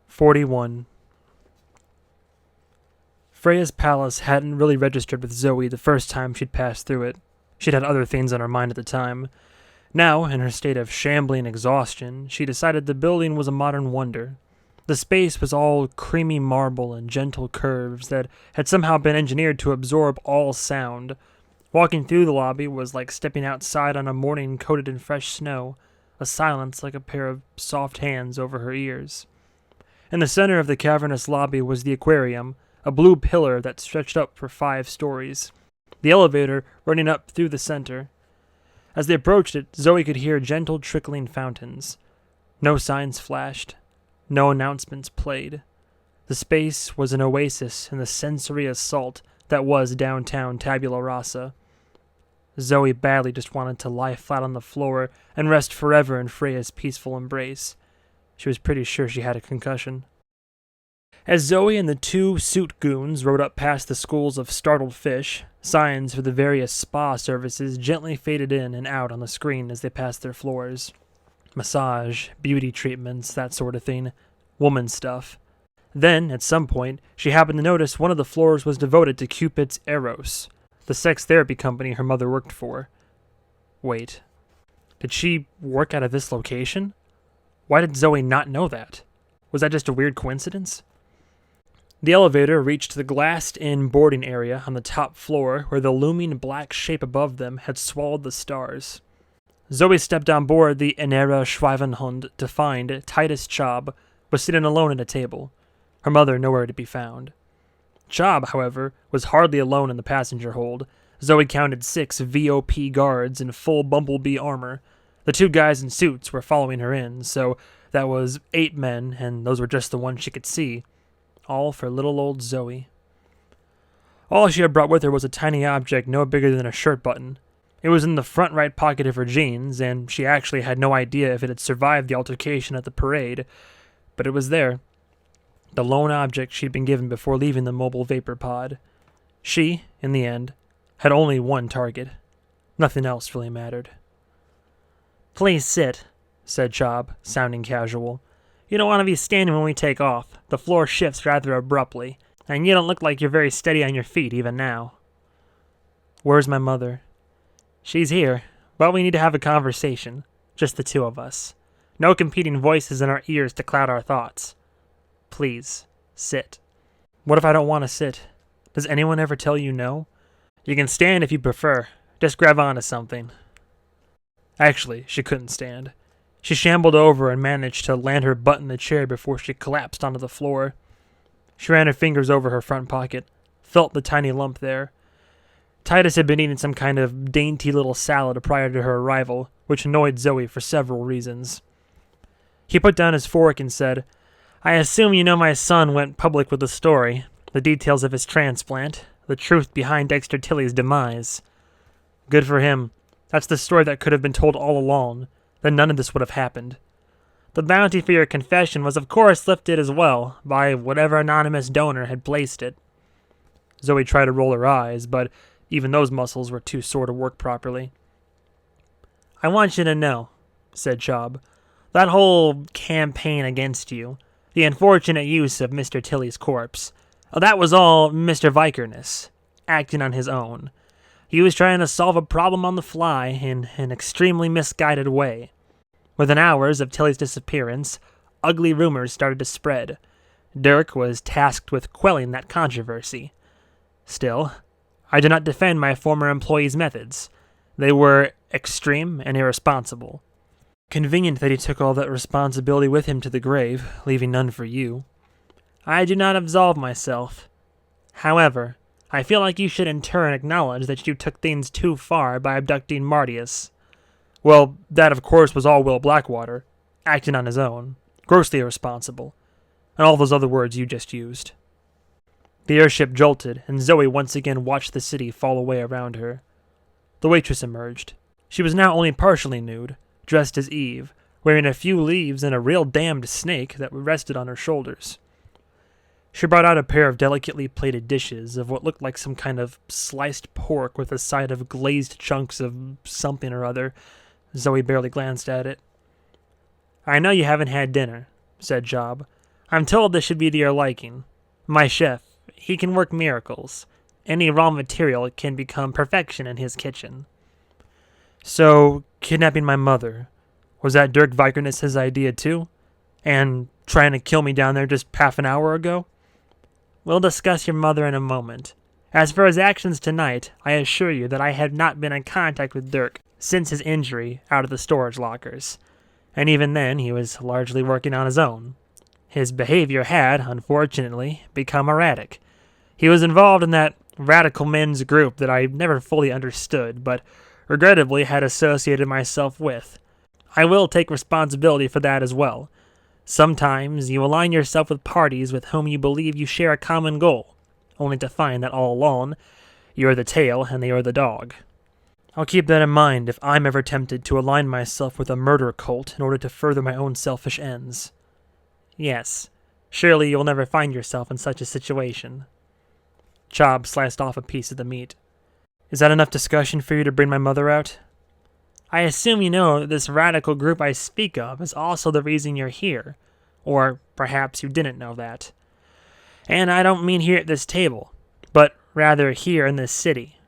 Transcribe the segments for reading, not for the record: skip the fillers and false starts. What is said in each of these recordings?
41. Freya's palace hadn't really registered with Zoey the first time she'd passed through it. She'd had other things on her mind at the time. Now, in her state of shambling exhaustion, she decided the building was a modern wonder. The space was all creamy marble and gentle curves that had somehow been engineered to absorb all sound. Walking through the lobby was like stepping outside on a morning coated in fresh snow, a silence like a pair of soft hands over her ears. In the center of the cavernous lobby was the aquarium, a blue pillar that stretched up for 5 stories. The elevator running up through the center. As they approached it, Zoey could hear gentle trickling fountains. No signs flashed. No announcements played. The space was an oasis in the sensory assault that was downtown Tabula Rasa. Zoey badly just wanted to lie flat on the floor and rest forever in Freya's peaceful embrace. She was pretty sure she had a concussion. As Zoey and the 2 suit goons rode up past the schools of startled fish, signs for the various spa services gently faded in and out on the screen as they passed their floors. Massage, beauty treatments, that sort of thing. Woman stuff. Then, at some point, she happened to notice one of the floors was devoted to Cupid's Eros, the sex therapy company her mother worked for. Wait. Did she work out of this location? Why did Zoey not know that? Was that just a weird coincidence? The elevator reached the glassed-in boarding area on the top floor where the looming black shape above them had swallowed the stars. Zoey stepped on board the Enera Schweivenhund to find Titus Chaub was sitting alone at a table, her mother nowhere to be found. Chaub, however, was hardly alone in the passenger hold. Zoey counted 6 VOP guards in full bumblebee armor. The 2 guys in suits were following her in, so that was 8 men, and those were just the ones she could see. All for little old Zoey. All she had brought with her was a tiny object no bigger than a shirt button. It was in the front right pocket of her jeans, and she actually had no idea if it had survived the altercation at the parade, but it was there. The lone object she'd been given before leaving the mobile vapor pod. She, in the end, had only one target. Nothing else really mattered. "Please sit," said Chaub, sounding casual. "You don't want to be standing when we take off. The floor shifts rather abruptly, and you don't look like you're very steady on your feet even now." "Where's my mother?" "She's here, but we need to have a conversation. Just the 2 of us. No competing voices in our ears to cloud our thoughts. Please, sit." "What if I don't want to sit? Does anyone ever tell you no?" "You can stand if you prefer. Just grab onto something." Actually, she couldn't stand. She shambled over and managed to land her butt in the chair before she collapsed onto the floor. She ran her fingers over her front pocket, felt the tiny lump there. Titus had been eating some kind of dainty little salad prior to her arrival, which annoyed Zoey for several reasons. He put down his fork and said, "I assume you know my son went public with the story, the details of his transplant, the truth behind Dexter Tilley's demise. Good for him. That's the story that could have been told all along. Then none of this would have happened. The bounty for your confession was of course lifted as well, by whatever anonymous donor had placed it." Zoey tried to roll her eyes, but even those muscles were too sore to work properly. "I want you to know," said Chaub, "that whole campaign against you, the unfortunate use of Mr. Tilley's corpse, that was all Mr. Vikernes, acting on his own. He was trying to solve a problem on the fly in an extremely misguided way. Within hours of Tilley's disappearance, ugly rumors started to spread. Dirk was tasked with quelling that controversy. Still, I do not defend my former employee's methods. They were extreme and irresponsible. Convenient that he took all that responsibility with him to the grave, leaving none for you. I do not absolve myself. However, I feel like you should in turn acknowledge that you took things too far by abducting Martius." "Well, that of course was all Will Blackwater, acting on his own, grossly irresponsible, and all those other words you just used." The airship jolted, and Zoey once again watched the city fall away around her. The waitress emerged. She was now only partially nude, dressed as Eve, wearing a few leaves and a real damned snake that rested on her shoulders. She brought out a pair of delicately plated dishes of what looked like some kind of sliced pork with a side of glazed chunks of something or other. Zoey barely glanced at it. "I know you haven't had dinner," said Job, I'm told this should be to your liking. My chef, he can work miracles. Any raw material can become perfection in his kitchen. So, kidnapping my mother, was that Dirk Vicerness's idea too? And trying to kill me down there just half an hour ago? We'll discuss your mother in a moment. As for his actions tonight, I assure you that I have not been in contact with Dirk since his injury out of the storage lockers. And even then, he was largely working on his own. His behavior had, unfortunately, become erratic. He was involved in that radical men's group that I never fully understood, but regrettably had associated myself with. I will take responsibility for that as well. Sometimes you align yourself with parties with whom you believe you share a common goal, only to find that all along, you're the tail and they are the dog. I'll keep that in mind if I'm ever tempted to align myself with a murder cult in order to further my own selfish ends. Yes, surely you'll never find yourself in such a situation. Chob sliced off a piece of the meat. Is that enough discussion for you to bring my mother out? I assume you know that this radical group I speak of is also the reason you're here. Or perhaps you didn't know that. And I don't mean here at this table, but rather here in this city.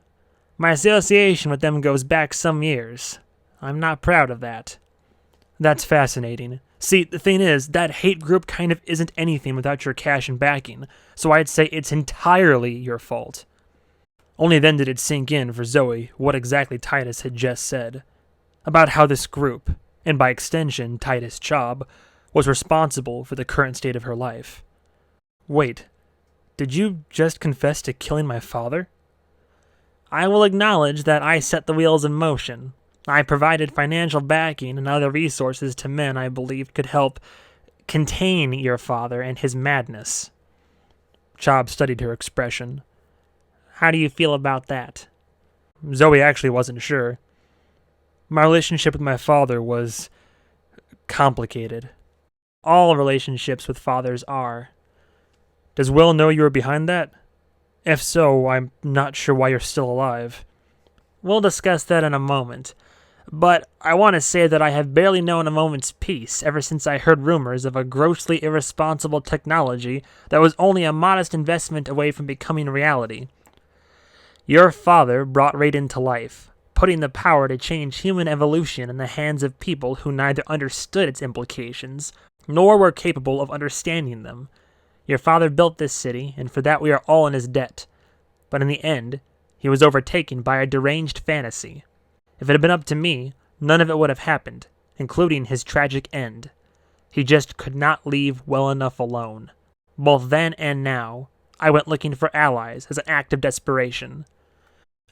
My association with them goes back some years. I'm not proud of that. That's fascinating. See, the thing is, that hate group kind of isn't anything without your cash and backing, so I'd say it's entirely your fault. Only then did it sink in for Zoey what exactly Titus had just said, about how this group, and by extension Titus Chob, was responsible for the current state of her life. Wait, did you just confess to killing my father? I will acknowledge that I set the wheels in motion. I provided financial backing and other resources to men I believed could help contain your father and his madness. Chob studied her expression. How do you feel about that? Zoey actually wasn't sure. My relationship with my father was complicated. All relationships with fathers are. Does Will know you were behind that? If so, I'm not sure why you're still alive. We'll discuss that in a moment. But I want to say that I have barely known a moment's peace ever since I heard rumors of a grossly irresponsible technology that was only a modest investment away from becoming reality. Your father brought Raiden to life, putting the power to change human evolution in the hands of people who neither understood its implications, nor were capable of understanding them. Your father built this city, and for that we are all in his debt. But in the end, he was overtaken by a deranged fantasy. If it had been up to me, none of it would have happened, including his tragic end. He just could not leave well enough alone. Both then and now, I went looking for allies as an act of desperation.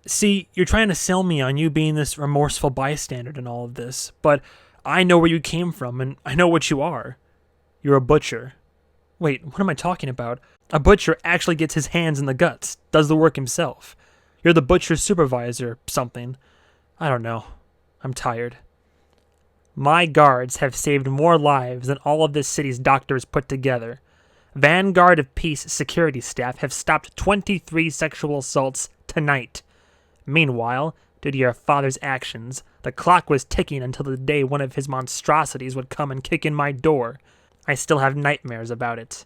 See, you're trying to sell me on you being this remorseful bystander in all of this, but I know where you came from, and I know what you are. You're a butcher. Wait, what am I talking about? A butcher actually gets his hands in the guts, does the work himself. You're the butcher's supervisor, something. I don't know. I'm tired. My guards have saved more lives than all of this city's doctors put together. Vanguard of Peace security staff have stopped 23 sexual assaults tonight. Meanwhile, due to your father's actions, the clock was ticking until the day one of his monstrosities would come and kick in my door. I still have nightmares about it.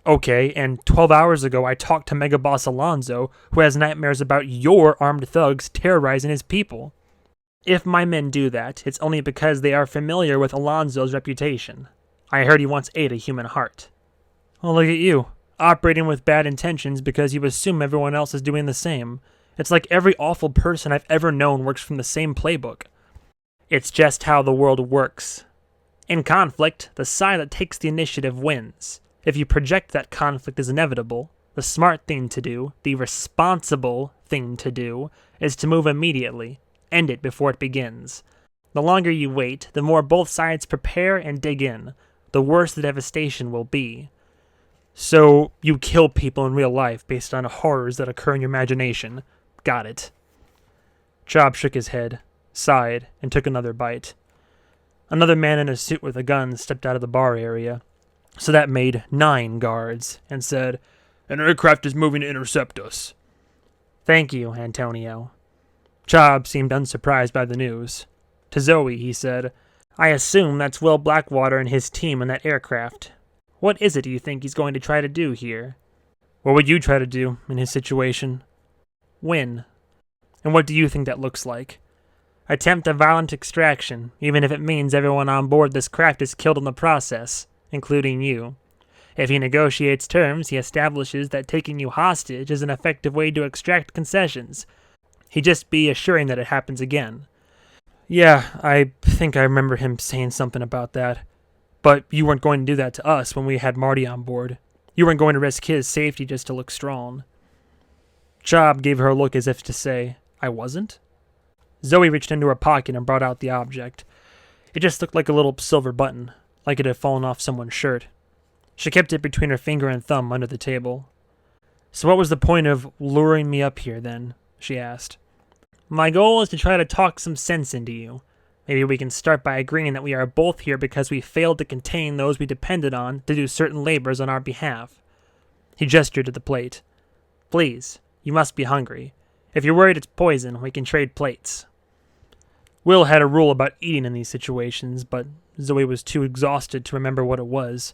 Okay, and 12 hours ago I talked to Mega Boss Alonzo, who has nightmares about your armed thugs terrorizing his people. If my men do that, it's only because they are familiar with Alonzo's reputation. I heard he once ate a human heart. Well, look at you, operating with bad intentions because you assume everyone else is doing the same. It's like every awful person I've ever known works from the same playbook. It's just how the world works. In conflict, the side that takes the initiative wins. If you project that conflict is inevitable, the smart thing to do, the responsible thing to do, is to move immediately, end it before it begins. The longer you wait, the more both sides prepare and dig in, the worse the devastation will be. So, you kill people in real life based on horrors that occur in your imagination. Got it. Chob shook his head, sighed, and took another bite. Another man in a suit with a gun stepped out of the bar area. So that made 9 guards, and said, "An aircraft is moving to intercept us." Thank you, Antonio. Chob seemed unsurprised by the news. To Zoey, he said, I assume that's Will Blackwater and his team in that aircraft. What is it you think he's going to try to do here? What would you try to do in his situation? Win. And what do you think that looks like? Attempt a violent extraction, even if it means everyone on board this craft is killed in the process, including you. If he negotiates terms, he establishes that taking you hostage is an effective way to extract concessions. He'd just be assuring that it happens again. Yeah, I think I remember him saying something about that. But you weren't going to do that to us when we had Marty on board. You weren't going to risk his safety just to look strong. Job gave her a look as if to say, I wasn't? Zoey reached into her pocket and brought out the object. It just looked like a little silver button, like it had fallen off someone's shirt. She kept it between her finger and thumb under the table. So what was the point of luring me up here, then? She asked. My goal is to try to talk some sense into you. Maybe we can start by agreeing that we are both here because we failed to contain those we depended on to do certain labors on our behalf. He gestured to the plate. Please, you must be hungry. If you're worried it's poison, we can trade plates. Will had a rule about eating in these situations, but Zoey was too exhausted to remember what it was.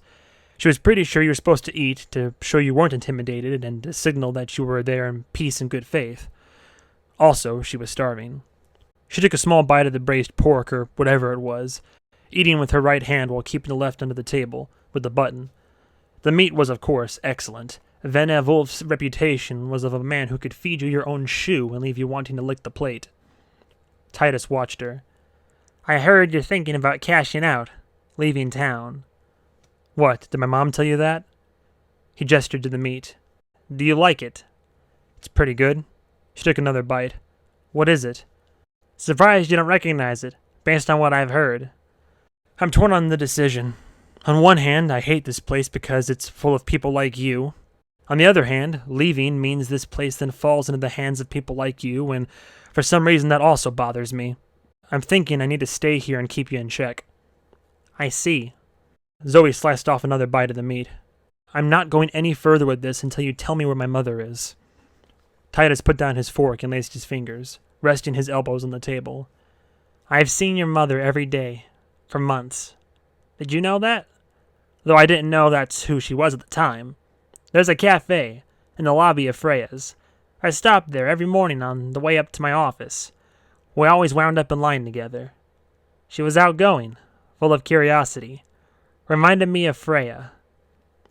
She was pretty sure you were supposed to eat to show you weren't intimidated and to signal that you were there in peace and good faith. Also, she was starving. She took a small bite of the braised pork or whatever it was, eating with her right hand while keeping the left under the table, with the button. The meat was, of course, excellent. Van Wolf's reputation was of a man who could feed you your own shoe and leave you wanting to lick the plate. Titus watched her. I heard you're thinking about cashing out, leaving town. What, did my mom tell you that? He gestured to the meat. Do you like it? It's pretty good. She took another bite. What is it? Surprised you don't recognize it, based on what I've heard. I'm torn on the decision. On one hand, I hate this place because it's full of people like you. On the other hand, leaving means this place then falls into the hands of people like you, and for some reason that also bothers me. I'm thinking I need to stay here and keep you in check. I see. Zoey sliced off another bite of the meat. I'm not going any further with this until you tell me where my mother is. Titus put down his fork and laced his fingers, resting his elbows on the table. I've seen your mother every day, for months. Did you know that? Though I didn't know that's who she was at the time. There's a cafe in the lobby of Freya's. I stopped there every morning on the way up to my office. We always wound up in line together. She was outgoing, full of curiosity. Reminded me of Freya.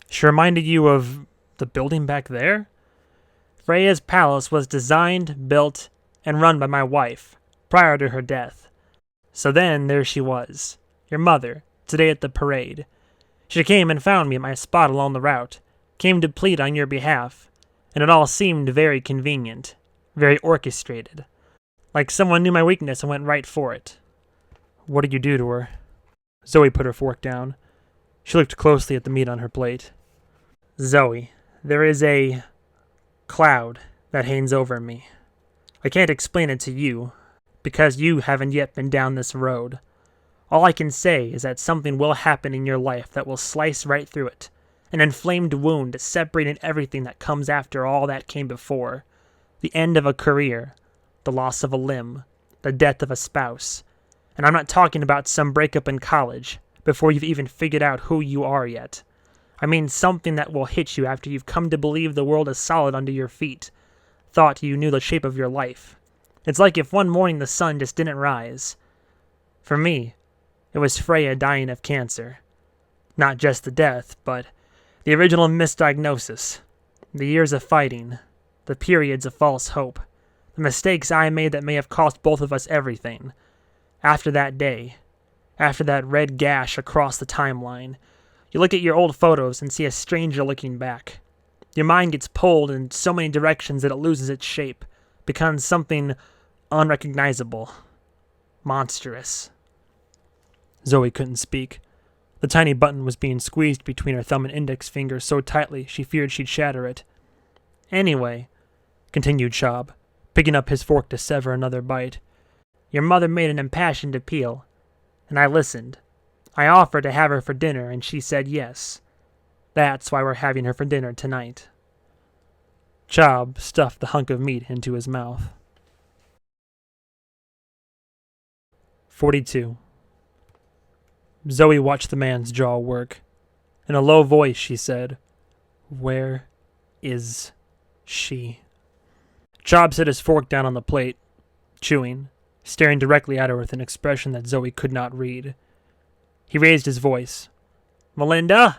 She reminded you of the building back there? Freya's palace was designed, built, and run by my wife, prior to her death. So then there she was, your mother, today at the parade. She came and found me at my spot along the route, came to plead on your behalf, and it all seemed very convenient, very orchestrated. Like someone knew my weakness and went right for it. What did you do to her? Zoey put her fork down. She looked closely at the meat on her plate. Zoey, there is a cloud that hangs over me. I can't explain it to you, because you haven't yet been down this road. All I can say is that something will happen in your life that will slice right through it, an inflamed wound separating everything that comes after all that came before. The end of a career, the loss of a limb, the death of a spouse. And I'm not talking about some breakup in college, before you've even figured out who you are yet. I mean something that will hit you after you've come to believe the world is solid under your feet, thought you knew the shape of your life. It's like if one morning the sun just didn't rise. For me, it was Freya dying of cancer. Not just the death, but the original misdiagnosis, the years of fighting, the periods of false hope, the mistakes I made that may have cost both of us everything. After that day, after that red gash across the timeline, you look at your old photos and see a stranger looking back. Your mind gets pulled in so many directions that it loses its shape, becomes something unrecognizable, monstrous. Zoey couldn't speak. The tiny button was being squeezed between her thumb and index finger so tightly she feared she'd shatter it. Anyway, continued Schaub, picking up his fork to sever another bite, your mother made an impassioned appeal, and I listened. I offered to have her for dinner, and she said yes. That's why we're having her for dinner tonight. Schaub stuffed the hunk of meat into his mouth. 42. Zoey watched the man's jaw work. In a low voice, she said, "Where is she?" Chob set his fork down on the plate, chewing, staring directly at her with an expression that Zoey could not read. He raised his voice. "Melinda?"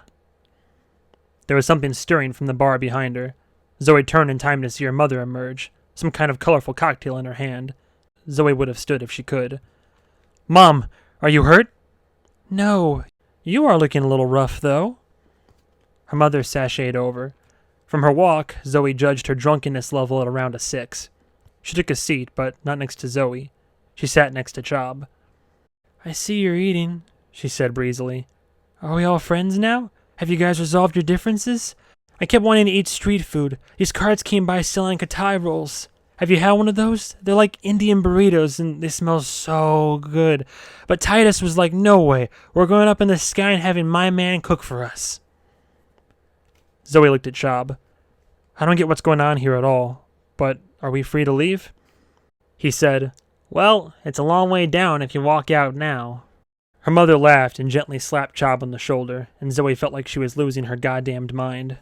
There was something stirring from the bar behind her. Zoey turned in time to see her mother emerge, some kind of colorful cocktail in her hand. Zoey would have stood if she could. "Mom, are you hurt?" "No. You are looking a little rough, though." Her mother sashayed over. From her walk, Zoey judged her drunkenness level at around a 6. She took a seat, but not next to Zoey. She sat next to Chob. "I see you're eating," she said breezily. "Are we all friends now? Have you guys resolved your differences? I kept wanting to eat street food. These carts came by selling katai rolls. Have you had one of those? They're like Indian burritos, and they smell so good. But Titus was like, no way. We're going up in the sky and having my man cook for us." Zoey looked at Chob. "I don't get what's going on here at all, but are we free to leave?" He said, "Well, it's a long way down if you walk out now." Her mother laughed and gently slapped Chob on the shoulder, and Zoey felt like she was losing her goddamned mind.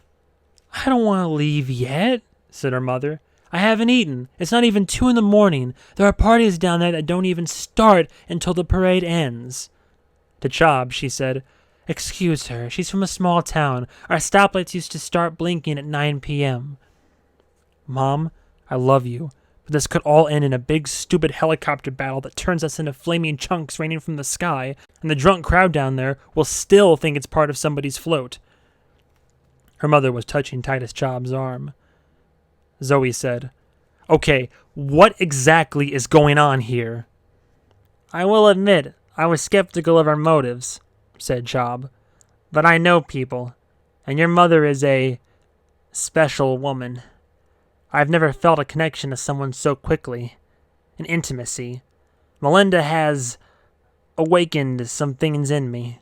"I don't want to leave yet," said her mother. "I haven't eaten. It's not even 2 in the morning. There are parties down there that don't even start until the parade ends." To Chob, she said, "Excuse her. She's from a small town. Our stoplights used to start blinking at 9 p.m. "Mom, I love you, but this could all end in a big, stupid helicopter battle that turns us into flaming chunks raining from the sky, and the drunk crowd down there will still think it's part of somebody's float." Her mother was touching Titus Chob's arm. Zoey said, "Okay, what exactly is going on here?" "I will admit, I was skeptical of our motives," said Chob. "But I know people, and your mother is a special woman. I've never felt a connection to someone so quickly. An intimacy. Melinda has awakened some things in me.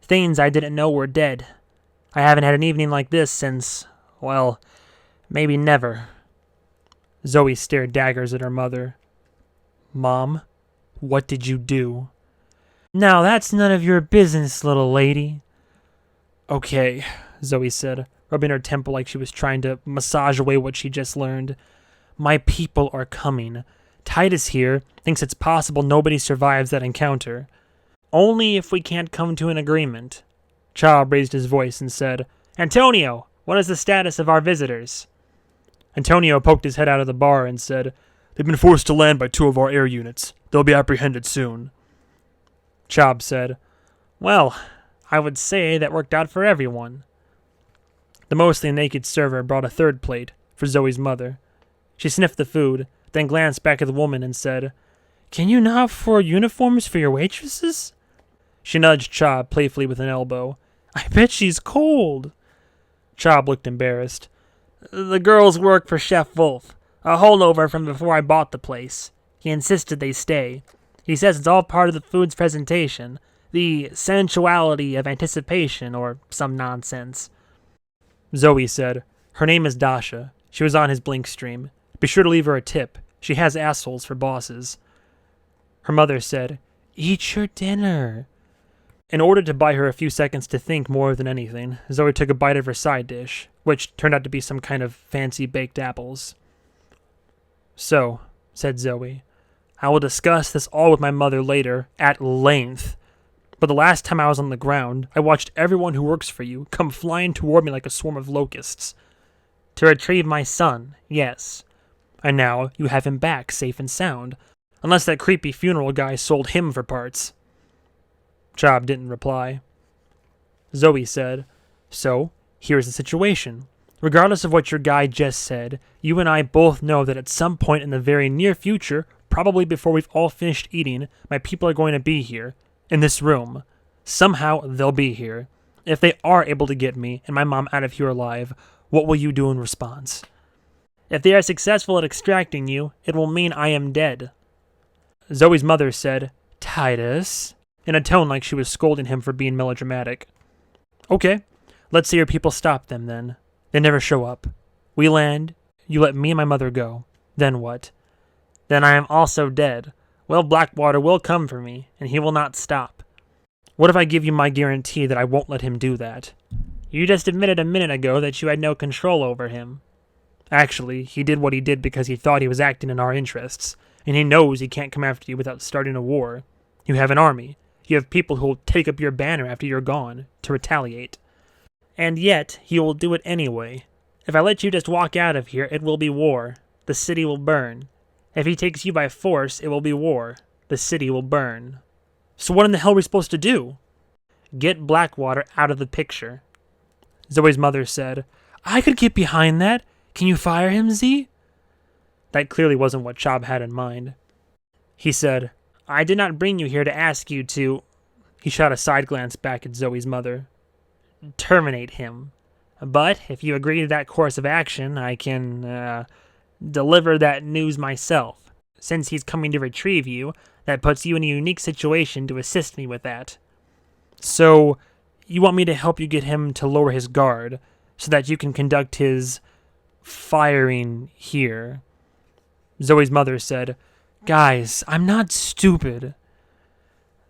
Things I didn't know were dead. I haven't had an evening like this since, well, maybe never." Zoey stared daggers at her mother. "Mom, what did you do?" "Now that's none of your business, little lady." "Okay," Zoey said, rubbing her temple like she was trying to massage away what she just learned. "My people are coming. Titus here thinks it's possible nobody survives that encounter. Only if we can't come to an agreement." Chob raised his voice and said, "Antonio, what is the status of our visitors?" Antonio poked his head out of the bar and said, "They've been forced to land by 2 of our air units. They'll be apprehended soon." Chob said, "Well, I would say that worked out for everyone." The mostly naked server brought a 3rd plate for Zoey's mother. She sniffed the food, then glanced back at the woman and said, "Can you not afford uniforms for your waitresses?" She nudged Chob playfully with an elbow. "I bet she's cold." Chob looked embarrassed. "The girls work for Chef Wolf, a holdover from before I bought the place. He insisted they stay. He says it's all part of the food's presentation, the sensuality of anticipation, or some nonsense." Zoey said, "Her name is Dasha. She was on his Blink stream. Be sure to leave her a tip. She has assholes for bosses." Her mother said, "Eat your dinner." In order to buy her a few seconds to think more than anything, Zoey took a bite of her side dish, which turned out to be some kind of fancy baked apples. "So," said Zoey, "I will discuss this all with my mother later, at length. But the last time I was on the ground, I watched everyone who works for you come flying toward me like a swarm of locusts. To retrieve my son, yes. And now you have him back, safe and sound. Unless that creepy funeral guy sold him for parts." Chob didn't reply. Zoey said, "So, here's the situation. Regardless of what your guy just said, you and I both know that at some point in the very near future, probably before we've all finished eating, my people are going to be here. In this room. Somehow they'll be here. If they are able to get me and my mom out of here alive, what will you do in response? If they are successful at extracting you, it will mean I am dead." Zoey's mother said, "Titus," in a tone like she was scolding him for being melodramatic. "Okay, let's say your people stop them then. They never show up. We land, you let me and my mother go. Then what?" "Then I am also dead. Will Blackwater will come for me, and he will not stop." "What if I give you my guarantee that I won't let him do that?" You just admitted a minute ago that you had no control over him. Actually, he did what he did because he thought he was acting in our interests, and he knows he can't come after you without starting a war. You have an army. You have people who will take up your banner after you're gone, to retaliate. And yet, he will do it anyway. If I let you just walk out of here, it will be war. The city will burn. If he takes you by force, it will be war. The city will burn. So what in the hell are we supposed to do? Get Blackwater out of the picture. Zoe's mother said, I could get behind that. Can you fire him, Z? That clearly wasn't what Chob had in mind. He said, I did not bring you here to ask you to... He shot a side glance back at Zoe's mother. Terminate him. But if you agree to that course of action, I can, deliver that news myself. Since he's coming to retrieve you, that puts you in a unique situation to assist me with that. So, you want me to help you get him to lower his guard, so that you can conduct his firing here. Zoe's mother said, Guys, I'm not stupid.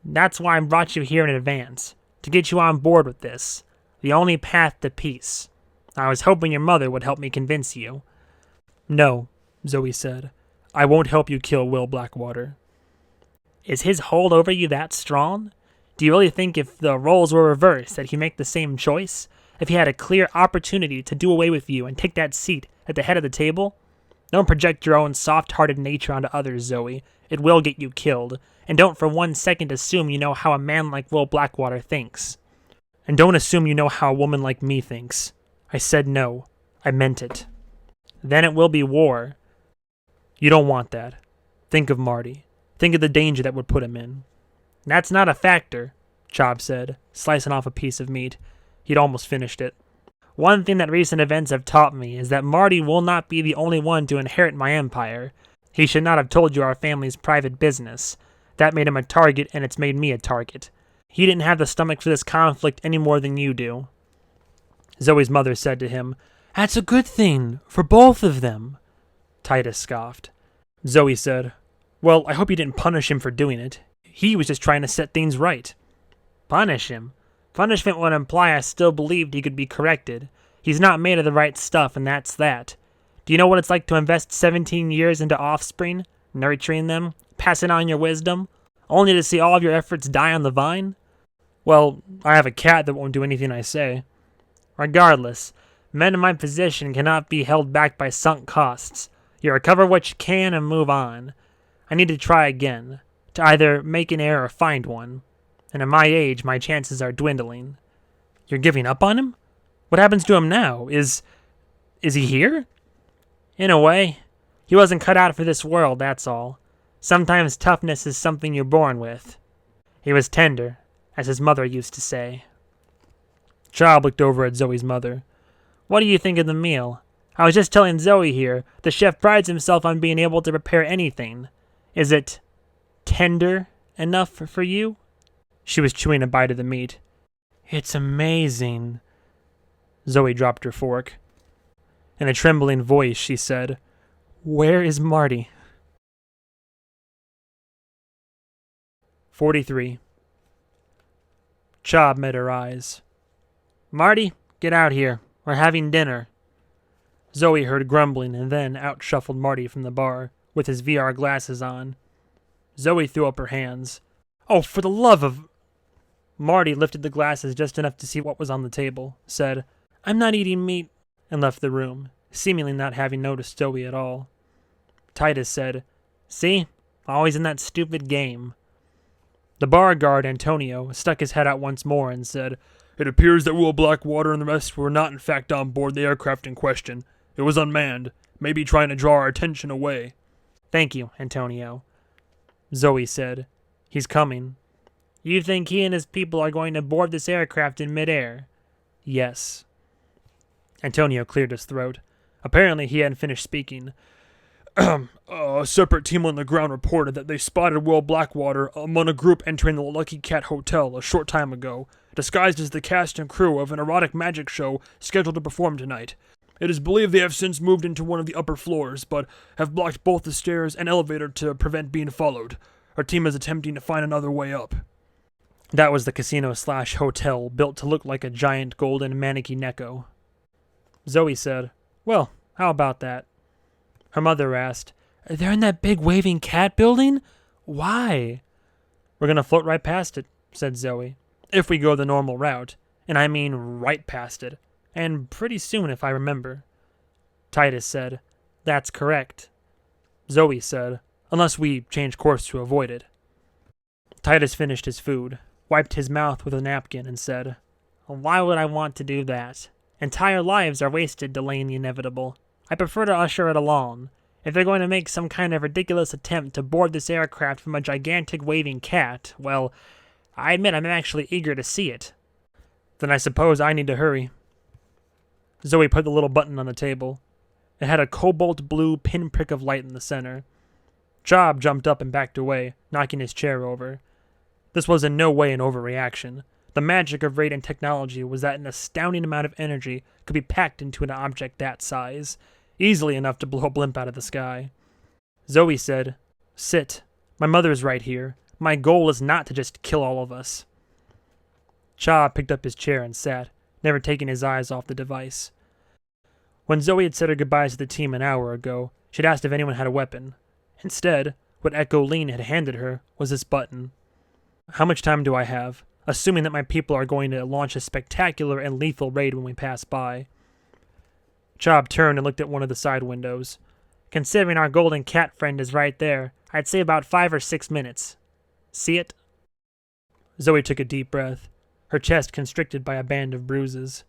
That's why I brought you here in advance, to get you on board with this. The only path to peace. I was hoping your mother would help me convince you. No, Zoe said. I won't help you kill Will Blackwater. Is his hold over you that strong? Do you really think if the roles were reversed that he'd make the same choice? If he had a clear opportunity to do away with you and take that seat at the head of the table? Don't project your own soft-hearted nature onto others, Zoe. It will get you killed. And don't for 1 second assume you know how a man like Will Blackwater thinks. And don't assume you know how a woman like me thinks. I said no. I meant it. Then it will be war. You don't want that. Think of Marty. Think of the danger that would put him in. That's not a factor, Chob said, slicing off a piece of meat. He'd almost finished it. One thing that recent events have taught me is that Marty will not be the only one to inherit my empire. He should not have told you our family's private business. That made him a target, and it's made me a target. He didn't have the stomach for this conflict any more than you do. Zoe's mother said to him, That's a good thing, for both of them. Titus scoffed. Zoe said, Well, I hope you didn't punish him for doing it. He was just trying to set things right. Punish him? Punishment would imply I still believed he could be corrected. He's not made of the right stuff, and that's that. Do you know what it's like to invest 17 years into offspring, nurturing them, passing on your wisdom, only to see all of your efforts die on the vine? Well, I have a cat that won't do anything I say. Regardless, men in my position cannot be held back by sunk costs. You recover what you can and move on. I need to try again, to either make an heir or find one. And at my age, my chances are dwindling. You're giving up on him? What happens to him now? Is he here? In a way. He wasn't cut out for this world, that's all. Sometimes toughness is something you're born with. He was tender, as his mother used to say. Chob looked over at Zoe's mother. What do you think of the meal? I was just telling Zoe here, the chef prides himself on being able to prepare anything. Is it tender enough for you? She was chewing a bite of the meat. It's amazing. Zoe dropped her fork. In a trembling voice, she said, Where is Marty? 43. Chob met her eyes. Marty, get out here. We're having dinner. Zoe heard grumbling, and then out shuffled Marty from the bar, with his VR glasses on. Zoe threw up her hands. Oh, for the love of... Marty lifted the glasses just enough to see what was on the table, said, I'm not eating meat, and left the room, seemingly not having noticed Zoe at all. Titus said, See? Always in that stupid game. The bar guard, Antonio, stuck his head out once more and said, It appears that Will Blackwater and the rest were not in fact on board the aircraft in question. It was unmanned, maybe trying to draw our attention away. Thank you, Antonio. Zoe said, He's coming. You think he and his people are going to board this aircraft in midair? Yes. Antonio cleared his throat. Apparently he hadn't finished speaking. A separate team on the ground reported that they spotted Will Blackwater among a group entering the Lucky Cat Hotel a short time ago, disguised as the cast and crew of an erotic magic show scheduled to perform tonight. It is believed they have since moved into one of the upper floors, but have blocked both the stairs and elevator to prevent being followed. Our team is attempting to find another way up. That was the casino/hotel built to look like a giant golden maneki-neko. Zoey said, "Well, how about that?" Her mother asked, "They're in that big waving cat building? Why?" "We're going to float right past it," said Zoey. "If we go the normal route. And I mean right past it. And pretty soon, if I remember." Titus said, "That's correct." Zoey said, "Unless we change course to avoid it." Titus finished his food, wiped his mouth with a napkin, and said, "Why would I want to do that? Entire lives are wasted delaying the inevitable. I prefer to usher it along. If they're going to make some kind of ridiculous attempt to board this aircraft from a gigantic waving cat, well, I admit I'm actually eager to see it." "Then I suppose I need to hurry." Zoey put the little button on the table. It had a cobalt blue pinprick of light in the center. Job jumped up and backed away, knocking his chair over. This was in no way an overreaction. The magic of radiant technology was that an astounding amount of energy could be packed into an object that size, easily enough to blow a blimp out of the sky. Zoey said, "Sit. My mother's right here. My goal is not to just kill all of us." Cha picked up his chair and sat, never taking his eyes off the device. When Zoey had said her goodbyes to the team an hour ago, she'd asked if anyone had a weapon. Instead, what Echo Lean had handed her was this button. "How much time do I have, assuming that my people are going to launch a spectacular and lethal raid when we pass by?" Chob turned and looked at one of the side windows. "Considering our golden cat friend is right there, I'd say about 5 or 6 minutes. See it?" Zoey took a deep breath, her chest constricted by a band of bruises.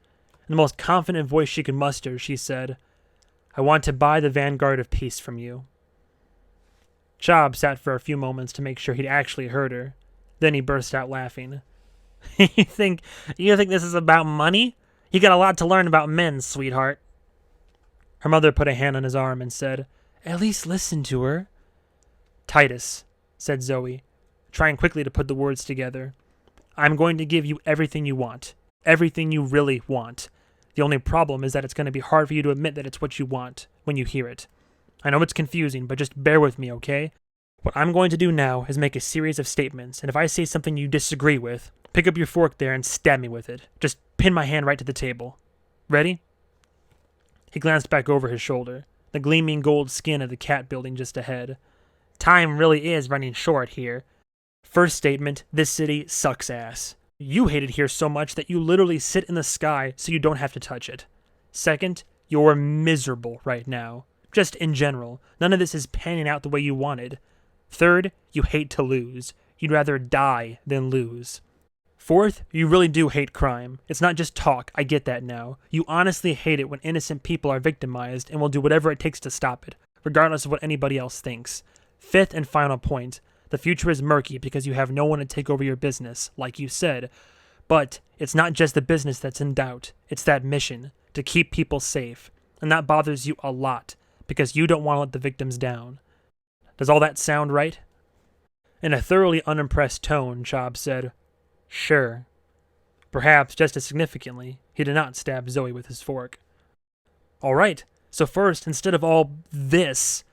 In the most confident voice she could muster, she said, "I want to buy the Vanguard of Peace from you." Chob sat for a few moments to make sure he'd actually heard her. Then he burst out laughing. You think this is about money? You got a lot to learn about men, sweetheart." Her mother put a hand on his arm and said, "At least listen to her." "Titus," said Zoey, trying quickly to put the words together, "I'm going to give you everything you want. Everything you really want. The only problem is that it's going to be hard for you to admit that it's what you want when you hear it. I know it's confusing, but just bear with me, okay? What I'm going to do now is make a series of statements, and if I say something you disagree with, pick up your fork there and stab me with it. Just pin my hand right to the table. Ready?" He glanced back over his shoulder, the gleaming gold skin of the cat building just ahead. "Time really is running short here. First statement, this city sucks ass. You hate it here so much that you literally sit in the sky so you don't have to touch it. Second, you're miserable right now. Just in general, none of this is panning out the way you wanted. Third, you hate to lose. You'd rather die than lose. Fourth, you really do hate crime. It's not just talk, I get that now. You honestly hate it when innocent people are victimized and will do whatever it takes to stop it, regardless of what anybody else thinks. Fifth and final point, the future is murky because you have no one to take over your business, like you said. But it's not just the business that's in doubt, it's that mission, to keep people safe. And that bothers you a lot, because you don't want to let the victims down. Does all that sound right?" In a thoroughly unimpressed tone, Chob said, "Sure." Perhaps just as significantly, he did not stab Zoey with his fork. "All right, so first, instead of all this,"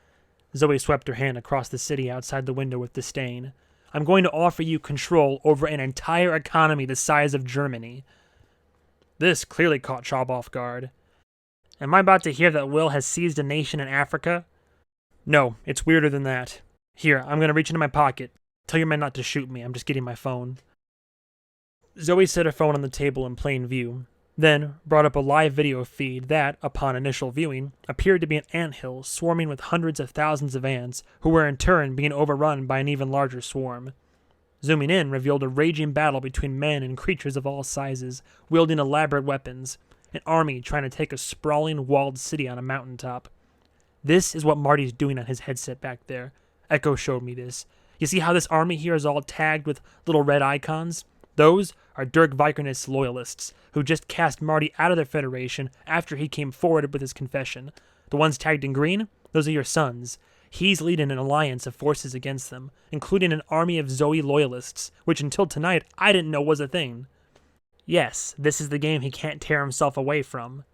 Zoey swept her hand across the city outside the window with disdain, "I'm going to offer you control over an entire economy the size of Germany." This clearly caught Chob off guard. "Am I about to hear that Will has seized a nation in Africa?" "No, it's weirder than that. Here, I'm going to reach into my pocket. Tell your men not to shoot me, I'm just getting my phone." Zoey set her phone on the table in plain view, then brought up a live video feed that, upon initial viewing, appeared to be an anthill swarming with hundreds of thousands of ants, who were in turn being overrun by an even larger swarm. Zooming in revealed a raging battle between men and creatures of all sizes, wielding elaborate weapons, an army trying to take a sprawling walled city on a mountaintop. "This is what Marty's doing on his headset back there. Echo showed me this. You see how this army here is all tagged with little red icons? Those are Dirk Vikernes loyalists, who just cast Marty out of their federation after he came forward with his confession. The ones tagged in green, those are your sons. He's leading an alliance of forces against them, including an army of Zoey loyalists, which until tonight I didn't know was a thing. Yes, this is the game he can't tear himself away from."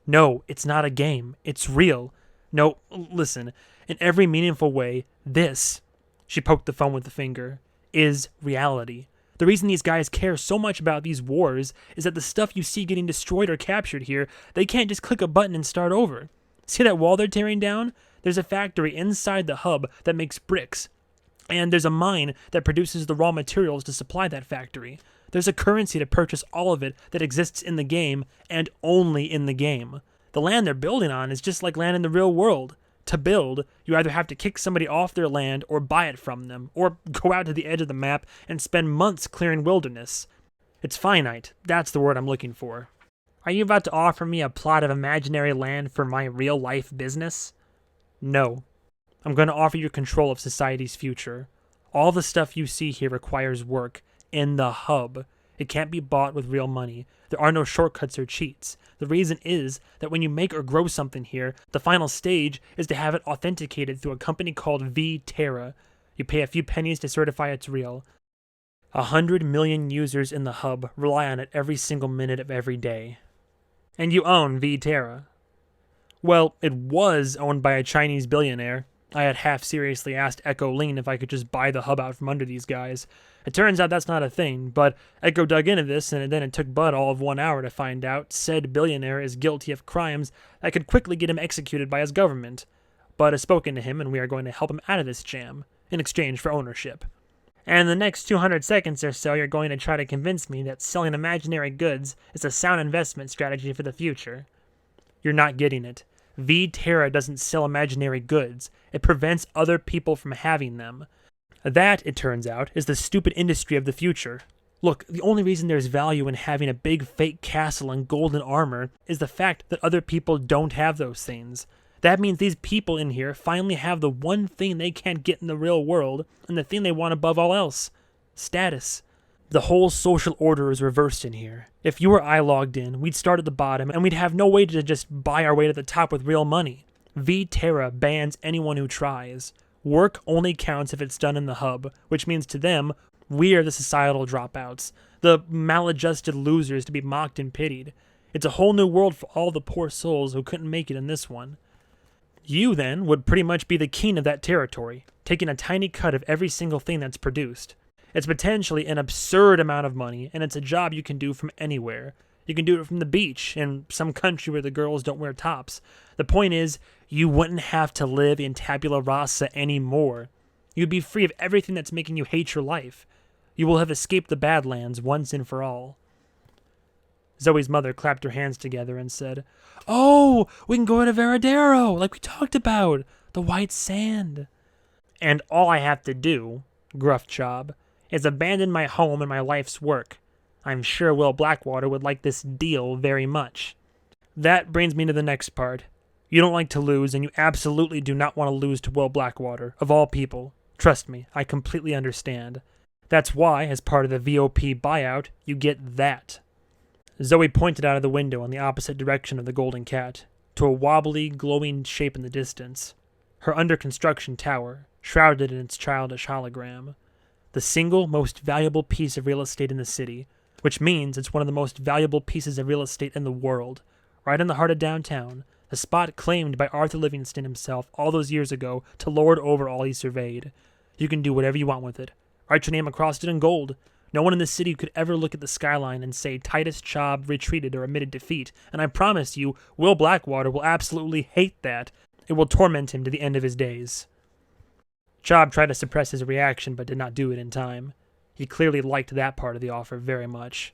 "No, it's not a game. It's real. No, listen, in every meaningful way, this," she poked the phone with the finger, "is reality. The reason these guys care so much about these wars is that the stuff you see getting destroyed or captured here, they can't just click a button and start over. See that wall they're tearing down? There's a factory inside the hub that makes bricks. And there's a mine that produces the raw materials to supply that factory. There's a currency to purchase all of it that exists in the game, and only in the game. The land they're building on is just like land in the real world. To build, you either have to kick somebody off their land or buy it from them, or go out to the edge of the map and spend months clearing wilderness. It's finite. That's the word I'm looking for. Are you about to offer me a plot of imaginary land for my real-life business? No. I'm going to offer you control of society's future. All the stuff you see here requires work in the hub. It can't be bought with real money. There are no shortcuts or cheats. The reason is that when you make or grow something here, the final stage is to have it authenticated through a company called V-Terra. You pay a few pennies to certify it's real. 100 million users in the hub rely on it every single minute of every day. And you own V-Terra. Well, it was owned by a Chinese billionaire. I had half-seriously asked Echo Lean if I could just buy the hub out from under these guys. It turns out that's not a thing, but Echo dug into this, and then it took Bud all of 1 hour to find out said billionaire is guilty of crimes that could quickly get him executed by his government. Bud has spoken to him, and we are going to help him out of this jam, in exchange for ownership. And in the next 200 seconds or so, you're going to try to convince me that selling imaginary goods is a sound investment strategy for the future. You're not getting it. V-Terra doesn't sell imaginary goods. It prevents other people from having them. That, it turns out, is the stupid industry of the future. Look, the only reason there's value in having a big fake castle and golden armor is the fact that other people don't have those things. That means these people in here finally have the one thing they can't get in the real world, and the thing they want above all else: status. The whole social order is reversed in here. If you or I logged in, we'd start at the bottom, and we'd have no way to just buy our way to the top with real money. V-Terra bans anyone who tries. Work only counts if it's done in the hub, which means to them, we're the societal dropouts, the maladjusted losers to be mocked and pitied. It's a whole new world for all the poor souls who couldn't make it in this one. You, then, would pretty much be the king of that territory, taking a tiny cut of every single thing that's produced. It's potentially an absurd amount of money, and it's a job you can do from anywhere. You can do it from the beach, in some country where the girls don't wear tops. The point is, you wouldn't have to live in tabula rasa anymore. You'd be free of everything that's making you hate your life. You will have escaped the Badlands once and for all. Zoe's mother clapped her hands together and said, "Oh, we can go to Veradero, like we talked about. The white sand." "And all I have to do," gruffed Chob, "is abandon my home and my life's work. I'm sure Will Blackwater would like this deal very much." That brings me to the next part. You don't like to lose, and you absolutely do not want to lose to Will Blackwater, of all people. Trust me, I completely understand. That's why, as part of the VOP buyout, you get that. Zoey pointed out of the window in the opposite direction of the Golden Cat, to a wobbly, glowing shape in the distance. Her under-construction tower, shrouded in its childish hologram. The single most valuable piece of real estate in the city, which means it's one of the most valuable pieces of real estate in the world. Right in the heart of downtown, the spot claimed by Arthur Livingston himself all those years ago to lord over all he surveyed. You can do whatever you want with it. Write your name across it in gold. No one in the city could ever look at the skyline and say Titus Chob retreated or admitted defeat, and I promise you, Will Blackwater will absolutely hate that. It will torment him to the end of his days. Chob tried to suppress his reaction, but did not do it in time. He clearly liked that part of the offer very much.